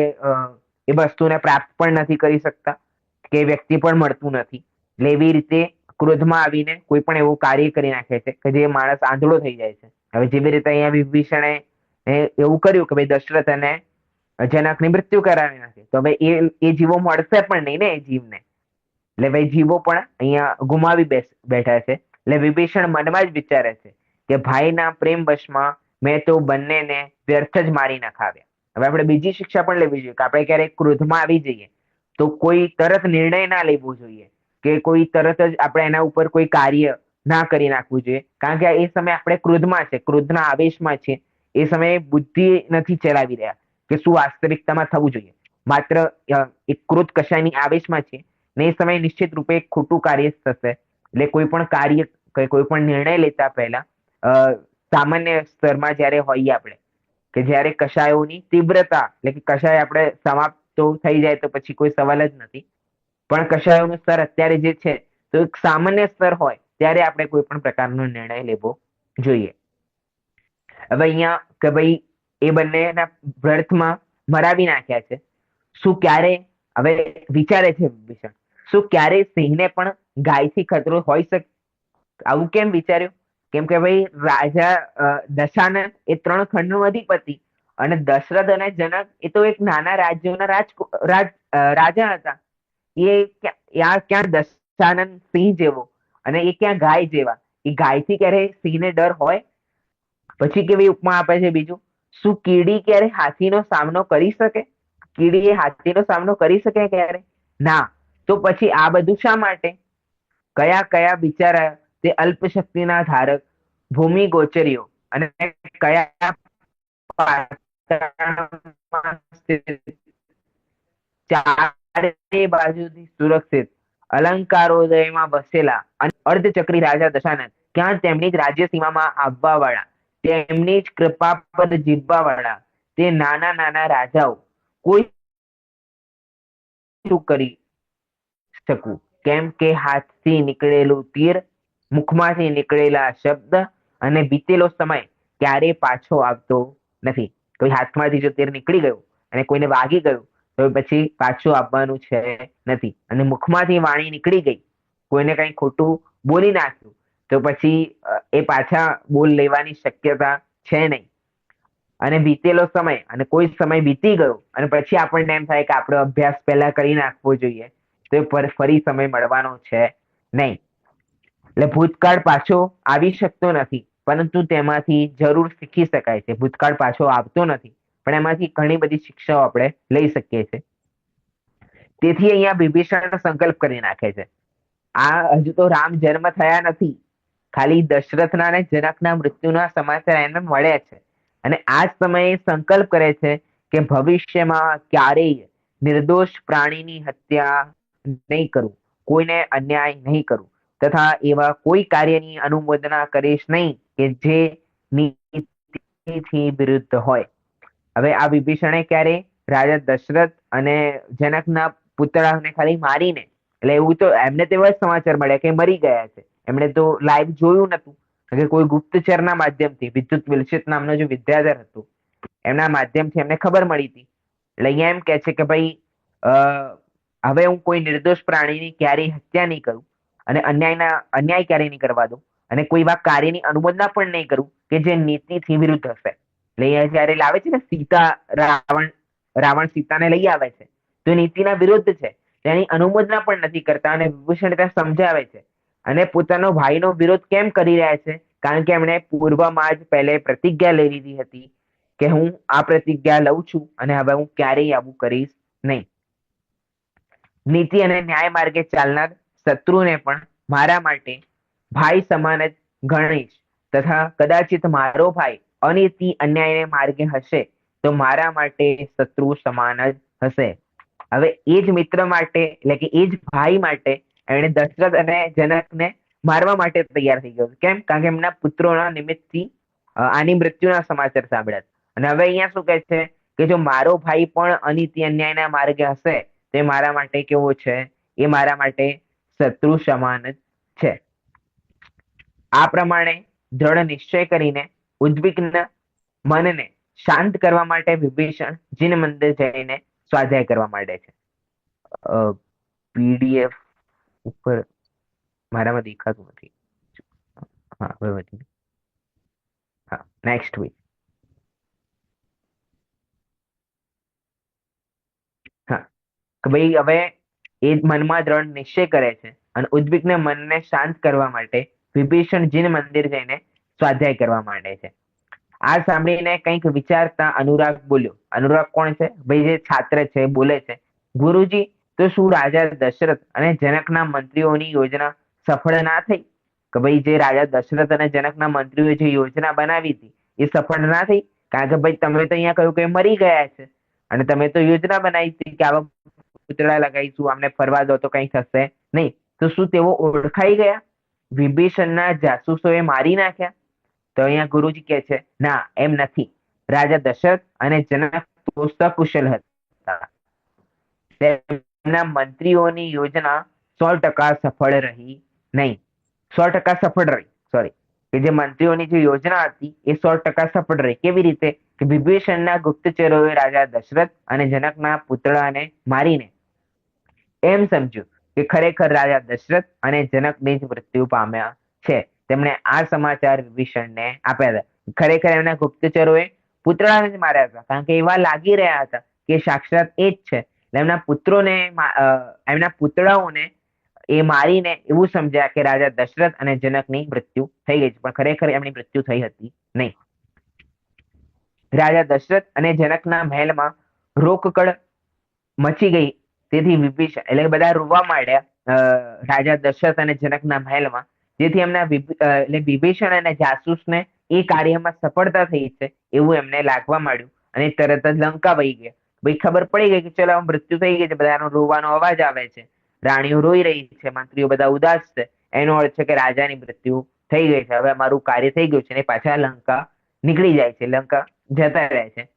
એ વસ્તુને પ્રાપ્ત પણ નથી કરી શકતા, કે વ્યક્તિ પણ મળતું નથી. એટલે એવી રીતે ક્રોધમાં આવીને કોઈ પણ એવું કાર્ય કરી નાખે છે કે જે માણસ આંધળો થઈ જાય છે. હવે જેવી રીતે અહીંયા વિભીષણે એવું કર્યું કે ભાઈ દશરથ અને જનકની મૃત્યુ કરાવી નાખી, તો હવે એ જીવો મળશે પણ નહીં ને એ જીવને. એટલે ભાઈ જીવો પણ અહીંયા ગુમાવી બેઠા છે. એટલે વિભીષણ મનમાં જ વિચારે છે કે ભાઈના પ્રેમ વશમાં મેં તો બંનેને વ્યર્થ જ મારી નખાવ્યા. હવે આપણે બીજી શિક્ષા પણ લેવી જોઈએ કે આપણે ક્યારેક ક્રોધમાં આવી જઈએ તો કોઈ તરત નિર્ણય ના લેવો જોઈએ, કે કોઈ તરત જ આપણે એના ઉપર કોઈ કાર્ય ના કરી નાખવું જોઈએ. કારણ કે એ સમયે આપણે ક્રોધમાં છે, ક્રોધના આવેશમાં છે. એ સમયે બુદ્ધિ નથી ચલાવી રહ્યા કે શું વાસ્તવિકતામાં થવું જોઈએ. માત્ર એક ક્રોધ કશાયની આવેશમાં છે ને એ સમયે નિશ્ચિત રૂપે એક ખોટું કાર્ય થશે. એટલે કોઈ પણ કાર્ય કે કોઈ પણ નિર્ણય લેતા પહેલા સામાન્ય સ્તરમાં જ્યારે હોઈએ આપણે, કે જ્યારે કશાયોની તીવ્રતા એટલે કે કશાય આપણે સમાપ્ત તો થઈ જાય તો પછી કોઈ સવાલ જ નથી, પણ કશાયોનું સ્તર અત્યારે જે છે તો એક સામાન્ય સ્તર હોય ત્યારે આપણે કોઈ પણ પ્રકારનો નિર્ણય લેવો જોઈએ. હવે અહીંયા કે ભાઈ એ બંનેના વ્યર્થમાં મરાવી નાખ્યા છે. શું ક્યારે હવે વિચારે છે વિભીષણ, શું ક્યારે સિંહને પણ ગાયથી ખતરો હોઈ શકે? આવું કેમ વિચાર્યું? કેમ કે ભાઈ રાજા દશાનન એ 3 ખંડનો અધિપતિ, અને દશરથ અને જનક એ તો એક નાના રાજ્યોના રાજા હતા. એ ક્યાં દશાનન સિંહ જેવો, અને એ ક્યાં ગાય જેવા. એ ગાયથી ક્યારે સિંહને ડર હોય? પછી કેવી ઉપમા આપે છે બીજું, શું કીડી ક્યારે હાથીનો સામનો કરી શકે? કીડી એ હાથીનો સામનો કરી શકે ક્યારે? ના. તો પછી આ બધું શા માટે? કયા કયા બિચારા તે અલ્પ શક્તિના ધારક ભૂમિ ગોચર્યો, અને કયા પાતાળમાં સ્થિત ચારે બાજુથી સુરક્ષિત અલંકારોદયમાં વસેલા અને અર્ધચક્રી રાજા દશાનન ક્યાં તેમની જ રાજ્ય સીમામાં આવવા વાળા, તેમની જ કૃપા પર જીવવા વાળા તે નાના નાના રાજાઓ કોઈ શું કરી શકું? કેમ કે હાથથી નીકળેલું તીર, મુખમાંથી નીકળેલા શબ્દ અને બીતેલો સમય ક્યારેય પાછો આવતો નથી. કોઈ હાથમાંથી જો તીર નીકળી ગયું અને કોઈને વાગી ગયું તો પછી પાછું આવવાનું છે નથી. અને મુખમાંથી વાણી નીકળી ગઈ, કોઈને કઈ ખોટું બોલી નાખ્યું તો પછી એ પાછા બોલ લેવાની શક્યતા છે નહીં. અને બીતેલો સમય, અને કોઈ સમય બીતી ગયો અને પછી આપણને એમ થાય કે આપણો અભ્યાસ પહેલા કરી નાખવો જોઈએ, તો ફરી સમય મળવાનો છે નહીં. એટલે ભૂતકાળ પાછો આવી શકતો નથી, પરંતુ તેમાંથી જરૂર શીખી શકાય છે. ભૂતકાળ પાછો આવતો નથી, પણ એમાંથી ઘણી બધી શિક્ષાઓ આપણે લઈ શકીએ છીએ. તેથી અહીંયા વિભીષણ સંકલ્પ કરી નાખે છે. આ હજુ તો રામ જન્મ થયા નથી, ખાલી દશરથના અને જનકના મૃત્યુના સમાચાર એને મળ્યા છે. અને આ જ સમયે સંકલ્પ કરે છે કે ભવિષ્યમાં ક્યારેય નિર્દોષ પ્રાણીની હત્યા નહીં કરું, કોઈને અન્યાય નહીં કરું, તથા એવા કોઈ કાર્યની અનુમોદના કરીશ નહીં કે જે નીતિથી વિરુદ્ધ હોય. હવે આ વિભીષણે ક્યારે રાજા દશરથ અને જનકના પુતળાને ખાલી મારીને, એટલે એવું તો એમને તો એવા જ સમાચાર મળ્યા કે મરી ગયા છે, એમણે તો લાઈવ જોયું નતું. કે કોઈ ગુપ્તચરના માધ્યમથી વિદ્યુત વિલસિત નામનો જે વિદ્યાધર હતો એમના માધ્યમથી એમને ખબર મળી હતી. એટલે અહીંયા એમ કે છે કે ભાઈ હવે હું કોઈ નિર્દોષ પ્રાણીની ક્યારેય હત્યા નહીં કરું, અને અન્યાય ક્યારેય નહીં કરવા દઉં, અને કોઈ એવા કાર્યની અનુમોદના પણ નહીં કરું કે જે નીતિથી વિરુદ્ધ હશે. એટલે અહીંયા જયારે લાવે છે ને સીતા, રાવણ સીતાને લઈ આવે છે તો એ નીતિના વિરુદ્ધ છે, તેની અનુમોદના પણ નથી કરતા. અને વિભૂષણ ત્યાં સમજાવે છે. અને પોતાનો ભાઈનો વિરોધ કેમ કરી રહ્યા છે? કારણ કે એમણે પૂર્વમાં જ પહેલે પ્રતિજ્ઞા લઈ લીધી હતી કે હું આ પ્રતિજ્ઞા લઉં છું અને હવે હું ક્યારેય આવું કરીશ નહીં. નીતિ અને ન્યાય માર્ગે ચાલનાર શત્રુને પણ મારા માટે ભાઈ સમાન જ ગણીશ, તથા કદાચિત મારો ભાઈ અનીતિ અન્યાયને માર્ગે હશે તો મારા માટે શત્રુ સમાન જ હશે. હવે એ જ મિત્ર માટે એટલે કે એ જ ભાઈ માટે એણે દશરથ અને જનકને મારવા માટે તૈયાર થઈ ગયો. કેમ? કારણ કે એમના પુત્રોના નિમિત્તથી આની મૃત્યુના સમાચાર સાંભળ્યા. અને હવે અહીંયા શું કહે છે કે જો મારો ભાઈ પણ અનીતિ અન્યાયના માર્ગે હશે તો એ મારા માટે કેવો છે? એ મારા માટે શત્રુ સમાન જ છે. આ પ્રમાણે દ્રઢ નિશ્ચય કરીને ઉદ્વિગ્ન મનને શાંત કરવા માટે વિભીષણ જીન મંદિર જઈને સ્વાધ્યાય કરવા માંડે છે. પીડીએફ ઉપર મારામાં દેખાતું નથી. હા, હવે વધી. હા, નેક્સ્ટ વીક. હા, કે ભાઈ હવે એ મનમાં દ્રઢ નિશ્ચય કરે છે અને ઉદ્વિગ્ન મનને શાંત કરવા માટે વિભીષણ જીન મંદિર જઈને સ્વાધ્યાય કરવા માંડે છે. આ સાંભળીને કંઈક વિચારતા અનુરાગ બોલ્યો. અનુરાગ કોણ છે? ભાઈ જે છાત્ર છે બોલે છે, ગુરુજી, તો શું રાજા દશરથ અને જનકના મંત્રીઓની યોજના સફળ ના થઈ? કે ભાઈ જે રાજા દશરથ અને જનકના મંત્રીઓએ જે યોજના બનાવી હતી એ સફળ ના થઈ? કારણ કે ભાઈ તમે તો અહીંયા કહ્યું કે મરી ગયા છે અને તમે તો યોજના બનાવી હતી કે આવા પૂતળા લગાવીશું, આમને ફરવા દો તો કઈ થશે નહીં. તો શું તેઓ ઓળખાઈ ગયા? વિભીષણના જાસૂસોએ મારી નાખ્યા? તો અહીંયા ગુરુજી કહે છે ના, એમ નથી. રાજા દશરથ અને જનક તો સકુશલ હતા. તેમના મંત્રીઓની યોજના 100% સફળ રહી નહીં. 100% સફળ રહી, સોરી, કે જે મંત્રીઓની જે યોજના હતી એ 100% સફળ રહી. કેવી રીતે? કે વિભીષણના ગુપ્તચરોએ રાજા દશરથ અને જનકના પુતળાને મારીને એમ સમજ્યું કે ખરેખર રાજા દશરથ અને જનકની જ મૃત્યુ પામ્યા છે. તેમણે આ સમાચાર વિભીષણને આપ્યા હતા. ખરેખર એમના ગુપ્તચરોએ પુતળાને જ માર્યા હતા, કારણ કે એવા લાગી રહ્યા હતા કે સાક્ષાત એ જ છે. એમના પુત્રોને એમના પુતળાઓને એ મારીને એવું સમજ્યા કે રાજા દશરથ અને જનકની મૃત્યુ થઈ ગઈ છે, પણ ખરેખર એમની મૃત્યુ થઈ હતી નહીં. રાજા દશરથ અને જનકના મહેલમાં રોકકળ મચી ગઈ. તેથી વિભીષણ એટલે બધા રોવા માંડ્યા રાજા દશરથ અને જનકના મહેલમાં. જેથી એમના એટલે વિભીષણ અને જાસૂસને એ કાર્યમાં સફળતા થઈ છે એવું એમને લાગવા માંડ્યું અને તરત જ લંકા વહી ગયા. ભાઈ ખબર પડી ગઈ કે ચલો મૃત્યુ થઈ ગઈ છે, બધાનો રોવાનો અવાજ આવે છે, રાણીઓ રોઈ રહી છે, મંત્રીઓ બધા ઉદાસ છે, એનો અર્થ છે કે રાજાની મૃત્યુ થઈ ગઈ છે, હવે અમારું કાર્ય થઈ ગયું છે. ને પાછા લંકા નીકળી જાય છે, લંકા જતા રહે છે.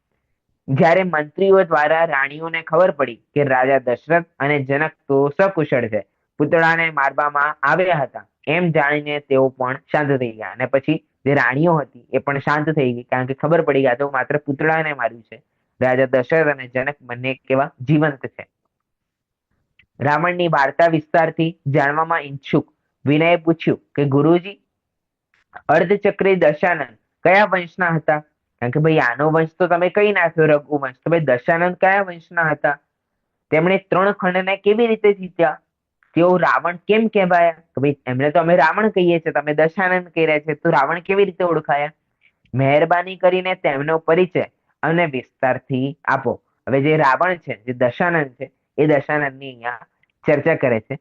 જ્યારે મંત્રીઓ દ્વારા રાણીઓને ખબર પડી કે રાજા દશરથ અને જનક તો સકુશળ છે, પુતળાને મારવામાં આવ્યા હતા, એમ જાણીને તેઓ પણ શાંત થઈ ગયા. અને પછી જે રાણીઓ હતી એ પણ શાંત થઈ ગઈ, કારણ કે ખબર પડી ગયા તો માત્ર પુતળાને માર્યું છે, રાજા દશરથ અને જનક બંને કેવા જીવંત છે. રાવણની વાર્તા વિસ્તારથી જાણવામાં ઈચ્છુક વિનયે પૂછ્યું કે ગુરુજી, અર્ધચક્રી દશાનન કયા વંશના હતા? કારણ કે ભાઈ આનો વંશ તો તમે કઈ નાખ્યો, રઘુવંશ, તો ભાઈ દશાનંદ કયા વંશના હતા? તેમણે 3 ખંડને કેવી રીતે જીત્યા? તેઓ રાવણ કેમ કહેવાયા? કે ભાઈ એમને તો અમે રાવણ કહીએ છીએ, તમે દશાનંદ કહી રહ્યા છે, તો રાવણ કેવી રીતે ઓળખાયા? મહેરબાની કરીને તેમનો પરિચય અને વિસ્તારથી આપો. હવે જે રાવણ છે, જે દશાનંદ છે, એ દશાનંદની અહીંયા ચર્ચા કરે છે.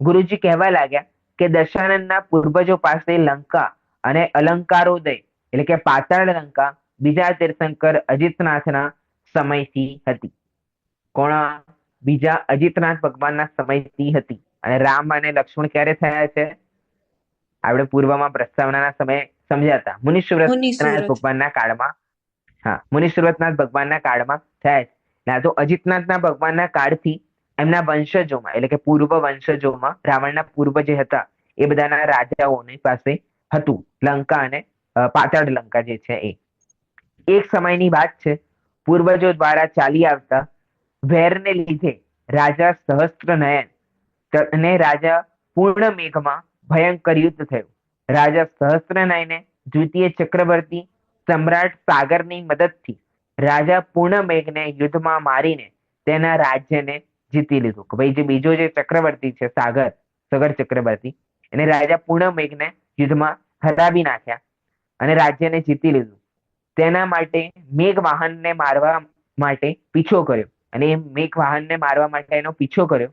ગુરુજી કહેવા લાગ્યા કે દશાનંદના પૂર્વજો પાસે લંકા અને અલંકારોદય એટલે કે પાતાળ લંકા બીજા તીર્થંકર અજીતનાથના સમયથી હતી. કોણ? બીજા અજીતનાથ ભગવાનના સમયથી હતી. અને રામ અને લક્ષ્મણ ક્યારે થયા છે? આપણે પૂર્વમાં પ્રસ્તાવનાના સમયે સમજ્યા હતા, મુનિશ્વરનાથ મુનિસુરત. ભગવાનના કાળમાં. હા, મુનિશ્વરનાથ ભગવાનના કાળમાં થયા છે. ના તો અજીતનાથના ભગવાનના કાળથી એમના વંશજોમાં એટલે કે પૂર્વ વંશજોમાં રાવણના પૂર્વ જે હતા એ બધાના રાજાઓની પાસે હતું લંકા અને પાતાળ લંકા જે છે એ. એક સમયની વાત છે, પૂર્વજો દ્વારા ચાલી આવતા વેરને લીધે રાજા સહસ્ત્રનયન અને રાજા પૂર્ણ મેઘમાં ભયંકર યુદ્ધ થયું. રાજા સહસ્ત્રનયને દ્વિતીય ચક્રવર્તી સમ્રાટ સાગરની મદદથી રાજા પૂર્ણ મેઘને યુદ્ધમાં મારીને તેના રાજ્યને જીતી લીધું. કે ભાઈ જે બીજો જે ચક્રવર્તી છે સાગર ચક્રવર્તી, એને રાજા પૂર્ણ મેઘને યુદ્ધમાં હરાવી નાખ્યા અને રાજ્યને જીતી લીધું. તેના માટે મેઘવાહનને મારવા માટે પીછો કર્યો અને મેઘવાહનને મારવા માટે એનો પીછો કર્યો.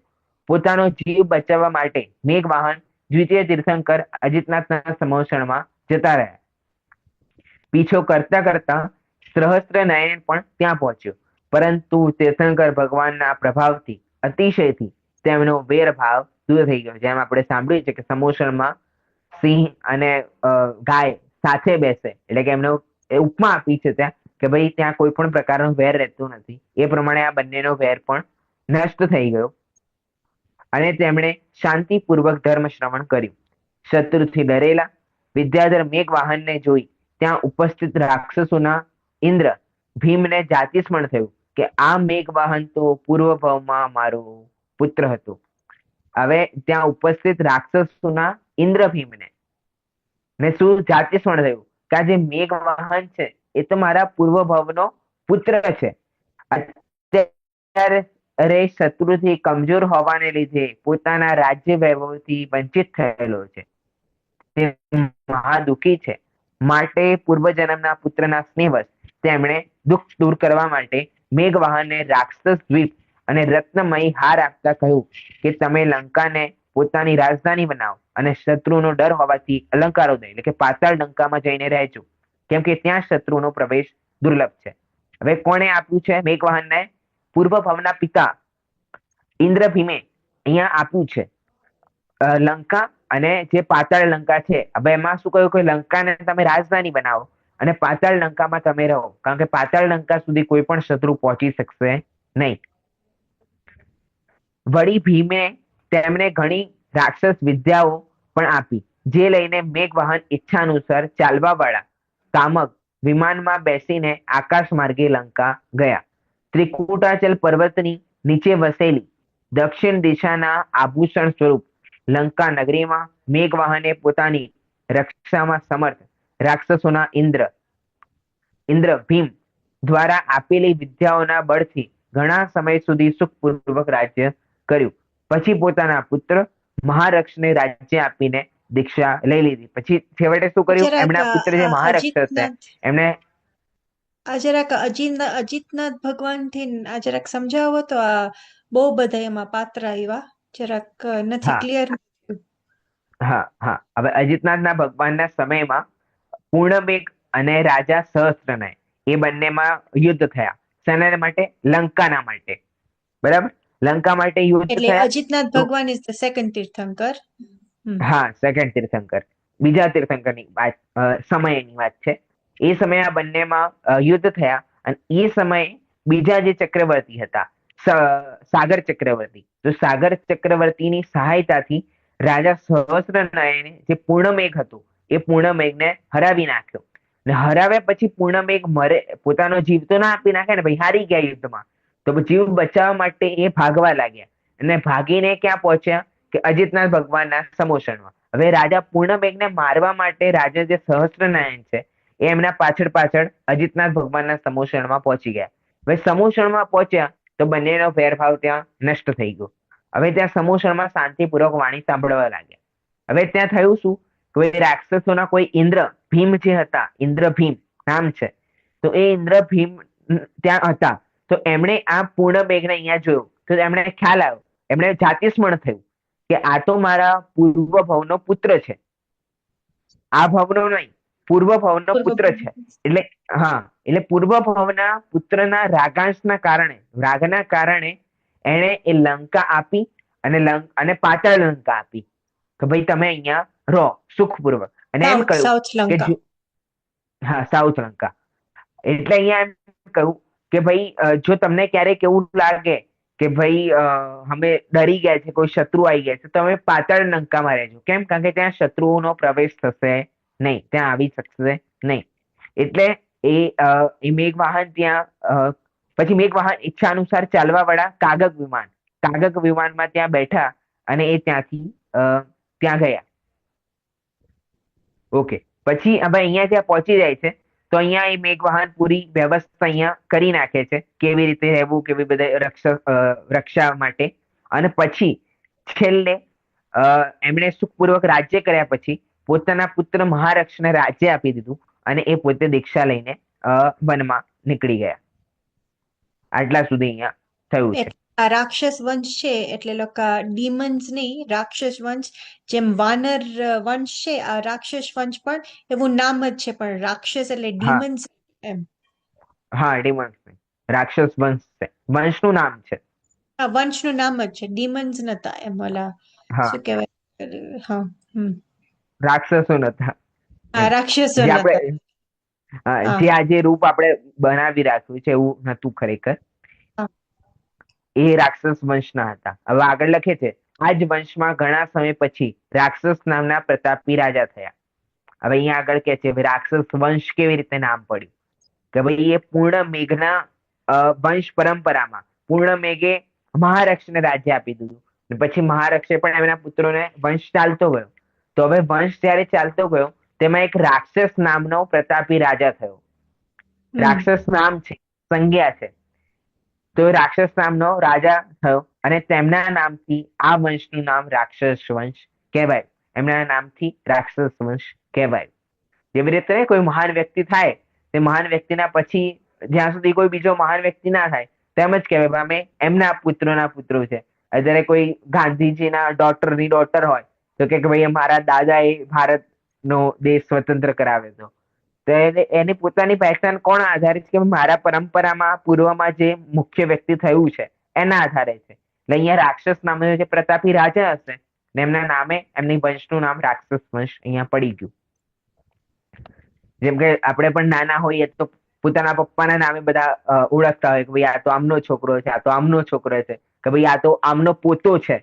પોતાનો જીવ બચાવવા માટે મેઘવાહન દ્વિતીય તીર્થંકર અજિતનાથના સમોષણમાં જતા રહ્યા. પીછો કરતા કરતા સહસ્ત્ર નયન પણ ત્યાં પહોંચ્યો, પરંતુ તીર્થંકર ભગવાનના પ્રભાવથી અતિશયથી તેમનો વેરભાવ દૂર થઈ ગયો. જેમ આપણે સાંભળ્યું છે કે સમોષણમાં સિંહ અને ગાય સાથે બેસે, એટલે કે એમનો ઉપમા આપી છે ત્યાં કે ભાઈ ત્યાં કોઈ પણ પ્રકારનો વેર રહેતો નથી. એ પ્રમાણે આ બંનેનો વેર પણ નષ્ટ થઈ ગયો અને તેમણે શાંતિપૂર્વક ધર્મ શ્રવણ કર્યું. શત્રુથી ડરેલા વિદ્યાધર મેઘવાહનને જોઈ ત્યાં ઉપસ્થિત રાક્ષસોના ઇન્દ્ર ભીમને જાતિસ્મરણ થયું કે આ મેઘવાહન તો પૂર્વ ભાવમાં મારો પુત્ર હતો. હવે ત્યાં ઉપસ્થિત રાક્ષસોના ઇન્દ્ર ભીમને ને શું જાતિસ્મરણ થયું કે આ જે મેઘવાહન છે એ તો મારા પૂર્વ ભાવનો પુત્ર છે. અત્યારે શત્રુથી કમજોર હોવાને લીધે પોતાના રાજ્ય વૈભવથી વંચિત થયેલો છે, તે મહાદુખી છે. માટે પૂર્વજન્મના પુત્રના સ્નેહવશ તેમણે દુઃખ દૂર કરવા માટે મેઘવાહનને રાક્ષસ દ્વીપ અને રત્નમયી હાર આપતા કહ્યું કે તમે લંકાને પોતાની રાજધાની બનાવો અને શત્રુનો ડર હોવાથી અલંકારો દઈ, એટલે કે પાતાળ લંકામાં જઈને રહેજો, કેમ કે ત્યાં શત્રુનો પ્રવેશ દુર્લભ છે. હવે કોણે આપ્યું છે મેઘવાહનને? પૂર્વ ભવના પિતા ઇન્દ્ર ભીમે અહીંયા આપ્યું છે લંકા અને જે પાતાળ લંકા છે. હવે એમાં શું કહ્યું કે લંકાને તમે રાજધાની બનાવો અને પાતાળ લંકામાં તમે રહો, કારણ કે પાતાળ લંકા સુધી કોઈ પણ શત્રુ પહોંચી શકશે નહીં. વળી ભીમે તેમને ઘણી રાક્ષસ વિદ્યાઓ પણ આપી, જે લઈને મેઘવાહન ઈચ્છાનુસાર ચાલવા વાળા કામક વિમાનમાં બેસીને આકાશ માર્ગે લંકા ગયા. ત્રિકુટાચલ પર્વતની નીચે વસેલી દક્ષિણ દિશાના આભૂષણ સ્વરૂપ લંકા નગરીમાં મેઘવાહને પોતાની રક્ષામાં સમર્થ રાક્ષસોના ઇન્દ્ર ભીમ દ્વારા આપેલી વિદ્યાઓના બળથી ઘણા સમય સુધી સુખપૂર્વક રાજ્ય કર્યું. પછી પોતાના પુત્ર મહારક્ષને રાજ્ય આપીને દીક્ષા લઈ લીધી. પછી છેવટે શું કર્યું? જરાક એમના પુત્ર જે મહારક્ષ છે અજીતનાથ એમને જરાક અજીતનાથ ભગવાન થી આ જરાક સમજાવો તો આ બહુ બધા એમાં પાત્ર આવ્યા, જરાક નથી હા ક્લિયર. હા હા હવે અજિતનાથના ભગવાનના સમયમાં પૂર્ણમેઘ અને રાજા સહસ્ત્રનય એ બંનેમાં યુદ્ધ થયા. શેના માટે? લંકાના માટે. બરાબર, લંકા માટે યુદ્ધ એટલે થયા. અજીતનાથ તો ભગવાન ઇઝ ધ સેકન્ડ તીર્થંકર. હા, સેકન્ડ તીર્થંકર, બીજા તીર્થંકરની વાત સમયની વાત છે. એ સમયે આ બંનેમાં યુદ્ધ થયા અને એ સમયે બીજા જે ચક્રવર્તી હતા સાગર ચક્રવર્તી, તો સાગર ચક્રવર્તીની સહાયતાથી રાજા સહસ્ત્રનયને જે પૂર્ણમેઘ હતું એ પૂર્ણમેઘને હરાવી નાખ્યો. ને હરાવ્યા પછી પૂર્ણમેઘ મરે, પોતાનો જીવ તો ના આપી નાખે ને ભાઈ, હારી ગયા યુદ્ધમાં, તો જીવ બચાવવા માટે એ ભાગવા લાગ્યા અને ભાગીને ક્યાં પહોંચ્યા કે અજિતનાથ ભગવાનના સમોષણમાં. હવે રાજા પૂર્ણમેઘને મારવા માટે રાજા જે સહસ્ત્રનારાયણ છે એ એમના પાછળ પાછળ અજિતનાથ ભગવાનના સમોષણમાં પહોંચી ગયા. હવે સમોષણમાં પહોંચ્યા તો બંનેનો ભેરભાવ ત્યાં નષ્ટ થઈ ગયો. હવે ત્યાં સમોષણમાં શાંતિપૂર્વક વાણી સાંભળવા લાગ્યા. હવે ત્યાં થયું શું? કોઈ રાક્ષસોના કોઈ ઇન્દ્ર ભીમ જે હતા, ઇન્દ્ર ભીમ નામ છે, તો એ ઇન્દ્ર ભીમ ત્યાં હતા. તો એમણે આ પૂર્ણમેઘને અહીંયા જોયો તો એમણે ખ્યાલ આવ્યો, એમણે જાતિસ્મરણ થયું કે આ તો મારા પૂર્વ ભવનો પુત્ર છે, આ ભવનો નહીં, પૂર્વ ભવનો પુત્ર છે. એટલે હા, એટલે પૂર્વ ભવના પુત્રના રાગના કારણે એણે એ લંકા આપી અને પાતાળ લંકા આપી કે ભાઈ તમે અહીંયા રહો સુખપૂર્વક. અને એમ કહ્યું સાઉથ કે લંકા. હા, સાઉથ લંકા. એટલે અહીંયા એમ કહ્યું કે ભાઈ જો તમને ક્યારેક એવું લાગે કે ભાઈ અમે ડરી ગયા છે, કોઈ શત્રુ આવી ગયા છે, તો તમે પાતાળ લંકામાં રહેજો. કેમ? કારણ કે ત્યાં શત્રુઓનો પ્રવેશ થશે નહીં, ત્યાં આવી શકશે નહીં. એટલે એ મેઘવાહન ત્યાં પછી મેઘવાહન ઈચ્છા અનુસાર ચાલવા વાળા કાગક વિમાનમાં ત્યાં બેઠા અને એ ત્યાંથી ત્યાં ગયા. ઓકે, પછી હવે અહીંયા જ્યાં પહોંચી જાય છે તો અહીંયા એ મેઘવાહન પૂરી વ્યવસ્થા અહીંયા કરી નાખે છે, કેવી રીતે રહેવું, કેવી બધા રક્ષા માટે. અને પછી છેલ્લે એમણે સુખપૂર્વક રાજ્ય કર્યા પછી પોતાના પુત્ર મહારક્ષને રાજ્ય આપી દીધું અને એ પોતે દીક્ષા લઈને વનમાં નીકળી ગયા. આટલા સુધી અહીંયા થયું છે. આ રાક્ષસ વંશ છે એટલે લોકો ડીમન્સ નહીં, રાક્ષસ વંશ. જેમ વાનર વંશ છે, આ રાક્ષસ વંશ પણ એવું નામ જ છે, પણ રાક્ષસ એટલે હા ડીમન્સ એમ. હા, ડિમન્સ નહીં, રાક્ષસ વંશ છે, વંશનું નામ છે. આ વંશનું નામ જ છે, ડીમન્સ નતા એમ. ઓલા હા, શું કહેવાય? હા. હમ. રાક્ષસો નતા હા, એમ. રાક્ષસો જે નતા. આપણે હા જે આજે રૂપ આપણે બનાવી રાખ્યું છે એવું નતું ખરેખર. હા. એ રાક્ષસ વંશના હતા. હવે આગળ લખે છે, આ જ વંશમાં ઘણા સમય પછી રાક્ષસ નામના પ્રતાપી રાજા થયા. હવે અહીંયા આગળ કે છે રાક્ષસ વંશ કેવી રીતે નામ પડ્યું, કે ભાઈ એ પૂર્ણ મેઘના વંશ પરંપરામાં પૂર્ણ મેઘે મહારક્ષને રાજ્ય આપી દીધું. પછી મહારક્ષે પણ એમના પુત્રોને વંશ ચાલતો ગયો. તો હવે વંશ જયારે ચાલતો ગયો તેમાં એક રાક્ષસ નામનો પ્રતાપી રાજા થયો. હમ. રાક્ષસ નામ છે, સંજ્ઞા છે. તો રાક્ષસ નામનો રાજા થયો અને તેમના નામથી આ વંશનું નામ રાક્ષસ વંશ કહેવાય. એમના નામથી રાક્ષસ વંશ કહેવાય. જેવી રીતે કોઈ મહાન વ્યક્તિ થાય, તે મહાન વ્યક્તિના પછી જ્યાં સુધી કોઈ બીજો મહાન વ્યક્તિ ના થાય તેમ જ કહેવાય અમે એમના પુત્રોના પુત્રો છે. અત્યારે કોઈ ગાંધીજીના ડોટરની ડોટર હોય તો કે ભાઈ મારા દાદા એ ભારતનો દેશ સ્વતંત્ર કરાવ્યો હતો. તો એની પોતાની પહેચાન કોણ આધારિત કે મારા પરંપરામાં પૂર્વમાં જે મુખ્ય વ્યક્તિ થયું છે એના આધારે છે. એટલે અહીંયા રાક્ષસ નામનો જે પ્રતાપી રાજા હશે ને એમના નામે એમની વંશનું નામ રાક્ષસ વંશ અહીંયા પડી ગયું. જેમ કે આપણે પણ નાના હોઈએ તો પોતાના પપ્પાના નામે બધા ઓળખતા હોય કે ભાઈ આ તો આમનો છોકરો છે, આ તો આમનો છોકરો છે, કે ભાઈ આ તો આમનો પોતો છે.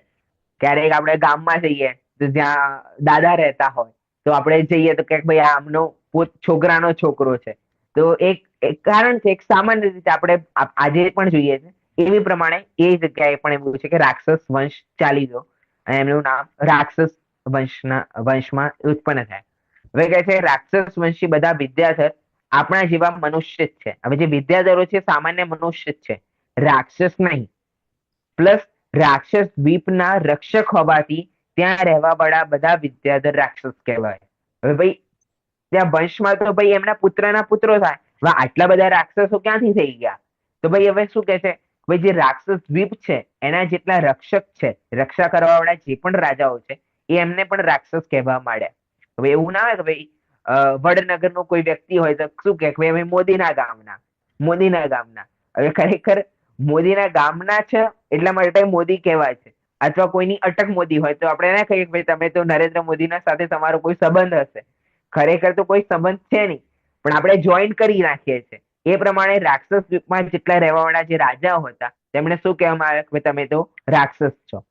ક્યારેક આપણે ગામમાં જઈએ તો જ્યાં દાદા રહેતા હોય તો આપણે જઈએ તો કે ભાઈ આ આમનો છોકરાનો છોકરો છે. તો એક કારણ છે, એક સામાન્ય રીતે આપણે આજે પણ જોઈએ છે એવી પ્રમાણે એ જગ્યાએ પણ એવું છે કે રાક્ષસ વંશ ચાલી ગયો અને એમનું નામ રાક્ષસ વંશમાં ઉત્પન્ન થાય. હવે કહે છે રાક્ષસ વંશી બધા વિદ્યાધર આપણા જેવા મનુષ્ય જ છે. હવે જે વિદ્યાધરો છે સામાન્ય મનુષ્ય જ છે, રાક્ષસ નહીં. પ્લસ રાક્ષસ દ્વીપના રક્ષક હોવાથી ત્યાં રહેવા વાળા બધા વિદ્યાધર રાક્ષસ કહેવાય. હવે ભાઈ ત્યાં વંશમાં તો ભાઈ એમના પુત્રના પુત્રો થાય. હવે આટલા બધા રાક્ષસો ક્યાંથી થઈ ગયા? તો ભાઈ હવે શું કે છે, ભાઈ જે રાક્ષસ દ્વીપ છે એના જેટલા રક્ષક છે, રક્ષા કરવા વાળા જે પણ રાજાઓ છે એ એમને પણ રાક્ષસ કહેવા માંડ્યા. હવે એવું ના હોય કે ભાઈ વડનગર નો કોઈ વ્યક્તિ હોય તો શું કે ભાઈ અમે મોદીના ગામના. હવે ખરેખર મોદીના ગામના છે એટલા માટે મોદી કહેવાય છે. અથવા કોઈની અટક મોદી હોય તો આપણે ના કહીએ કે ભાઈ તમે તો નરેન્દ્ર મોદીના સાથે તમારો કોઈ સંબંધ હશે. ખરેખર તો કોઈ સંબંધ છે નહીં, પણ આપણે જોઈન કરી નાખીએ છીએ. એ પ્રમાણે રાક્ષસ યુગમાં જેટલા રહેવા વાળા જે રાજાઓ હતા તેમને શું કહેવામાં આવે કે તમે તો રાક્ષસ છો.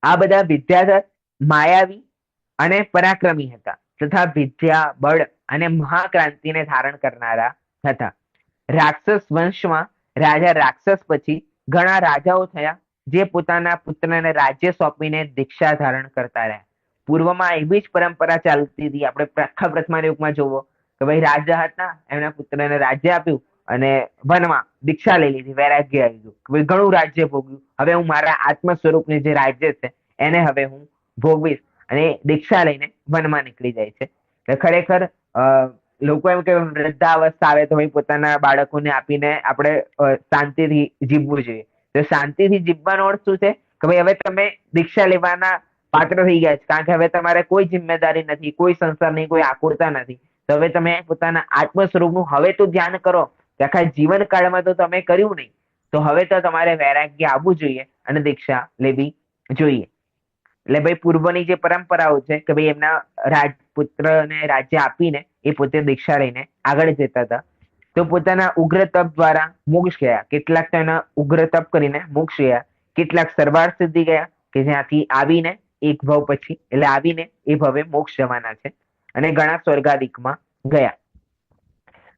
આ બધા વિદ્યાધર, માયાવી અને પરાક્રમી હતા તથા વિદ્યા, બળ અને મહાક્રાંતિને ધારણ કરનારા હતા. રાક્ષસ વંશમાં રાજા રાક્ષસ પછી ઘણા રાજાઓ થયા જે પોતાના પુત્રને રાજ્ય સોંપીને દીક્ષા ધારણ કરતા રહ્યા. પૂર્વમાં એવી જ પરંપરા ચાલતી હતી. આપણે આખા વર્તમાન યુગમાં જોવો કે ભાઈ રાજા હતા, એમના પુત્રને રાજ્ય આપ્યું અને વનમાં દીક્ષા લઈ લીધી, વૈરાગ્ય આવી ગયું. ભાઈ ઘણું રાજ્ય ભોગ્યું, હવે હું મારા આત્મ સ્વરૂપની જે રાજ્ય છે એને હવે હું ભોગવીશ અને દીક્ષા લઈને વનમાં નીકળી જાય છે. એટલે ખરેખર લોકો એમ કે વૃદ્ધાવસ્થા આવે તો ભાઈ પોતાના બાળકોને આપીને આપણે શાંતિથી જીવવું જોઈએ. તો શાંતિથી જીવવાનો અર્થ શું છે કે ભાઈ હવે તમે દીક્ષા લેવાના પાત્ર થઈ ગયા છે, કારણ કે હવે તમારે કોઈ જિમ્મેદારી નથી, કોઈ સંસારની કોઈ આકુરતા નથી. તો હવે તમે પોતાના આત્મ સ્વરૂપનું હવે તો ધ્યાન કરો. આખા જીવનકાળમાં તો તમે કર્યું નહીં, તો હવે તો તમારે વૈરાગ્ય આવવું જોઈએ અને દીક્ષા લેવી જોઈએ. એટલે ભાઈ પૂર્વની જે પરંપરાઓ છે કે ભાઈ એમના રાજપુત્રને રાજ્ય આપીને એ પોતે દીક્ષા લઈને આગળ જતા હતા. તો પોતાના ઉગ્ર તપ દ્વારા મોક્ષ ગયા. કેટલાક તો એના ઉગ્ર તપ કરીને મોક્ષ ગયા, કેટલાક સરવાર સિદ્ધિ ગયા કે જ્યાંથી આવીને એક ભવ પછી એટલે આવીને એ ભવે મોક્ષ જવાના છે, અને ઘણા સ્વર્ગાદિકમાં ગયા.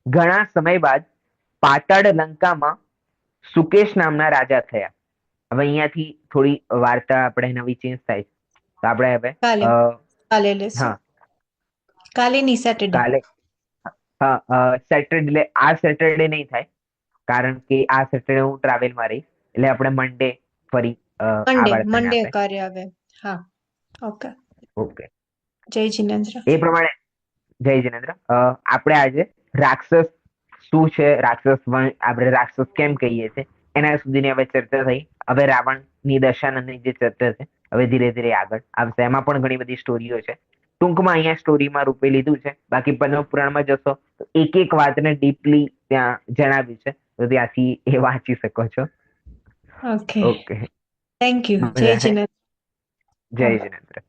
ઘણા સમય બાદ પાતાળ લંકામાં સુકેશ નામના રાજા થયા. હવે અહીંયાથી થોડી વાર્તા આપણે નવી ચેન્જ થાય છે. તો આપણે હવે કાલે કાલે લેશું. હા કાલે ની સેટરડે. કાલે હા સેટરડે, આ સેટરડે નહીં થાય કારણ કે આ સેટરડે હું ટ્રાવેલમાં રહીશ. એટલે આપણે મંડે ફરી આ મંડે વાર્તાને મંડે આપણે કાર્ય આવે. હા. ઓકે. ઓકે જય જિનેન્દ્ર. એ પ્રમાણે જય જિનેન્દ્ર. આપણે આજે રાક્ષસ શું છે રાક્ષસ વંશ, આપણે રાક્ષસ કેમ કહીએ છીએ, એના સુધીની હવે ચર્ચા થઈ. હવે રાવણની દશાનંદની જે ચર્ચા છે હવે ધીરે ધીરે આગળ આવશે. એમાં પણ ઘણી બધી સ્ટોરીઓ છે. ટૂંકમાં અહીંયા સ્ટોરીમાં રૂપે લીધું છે. બાકી પદ્મ પુરાણમાં જશો તો એક એક વાતને ડીપલી ત્યાં જણાવ્યું છે, તો ત્યાંથી એ વાંચી શકો છો. Okay, okay. Thank you. જય મજા આવે. જિનેન્દ્ર. જય આભાર. જિનેન્દ્ર.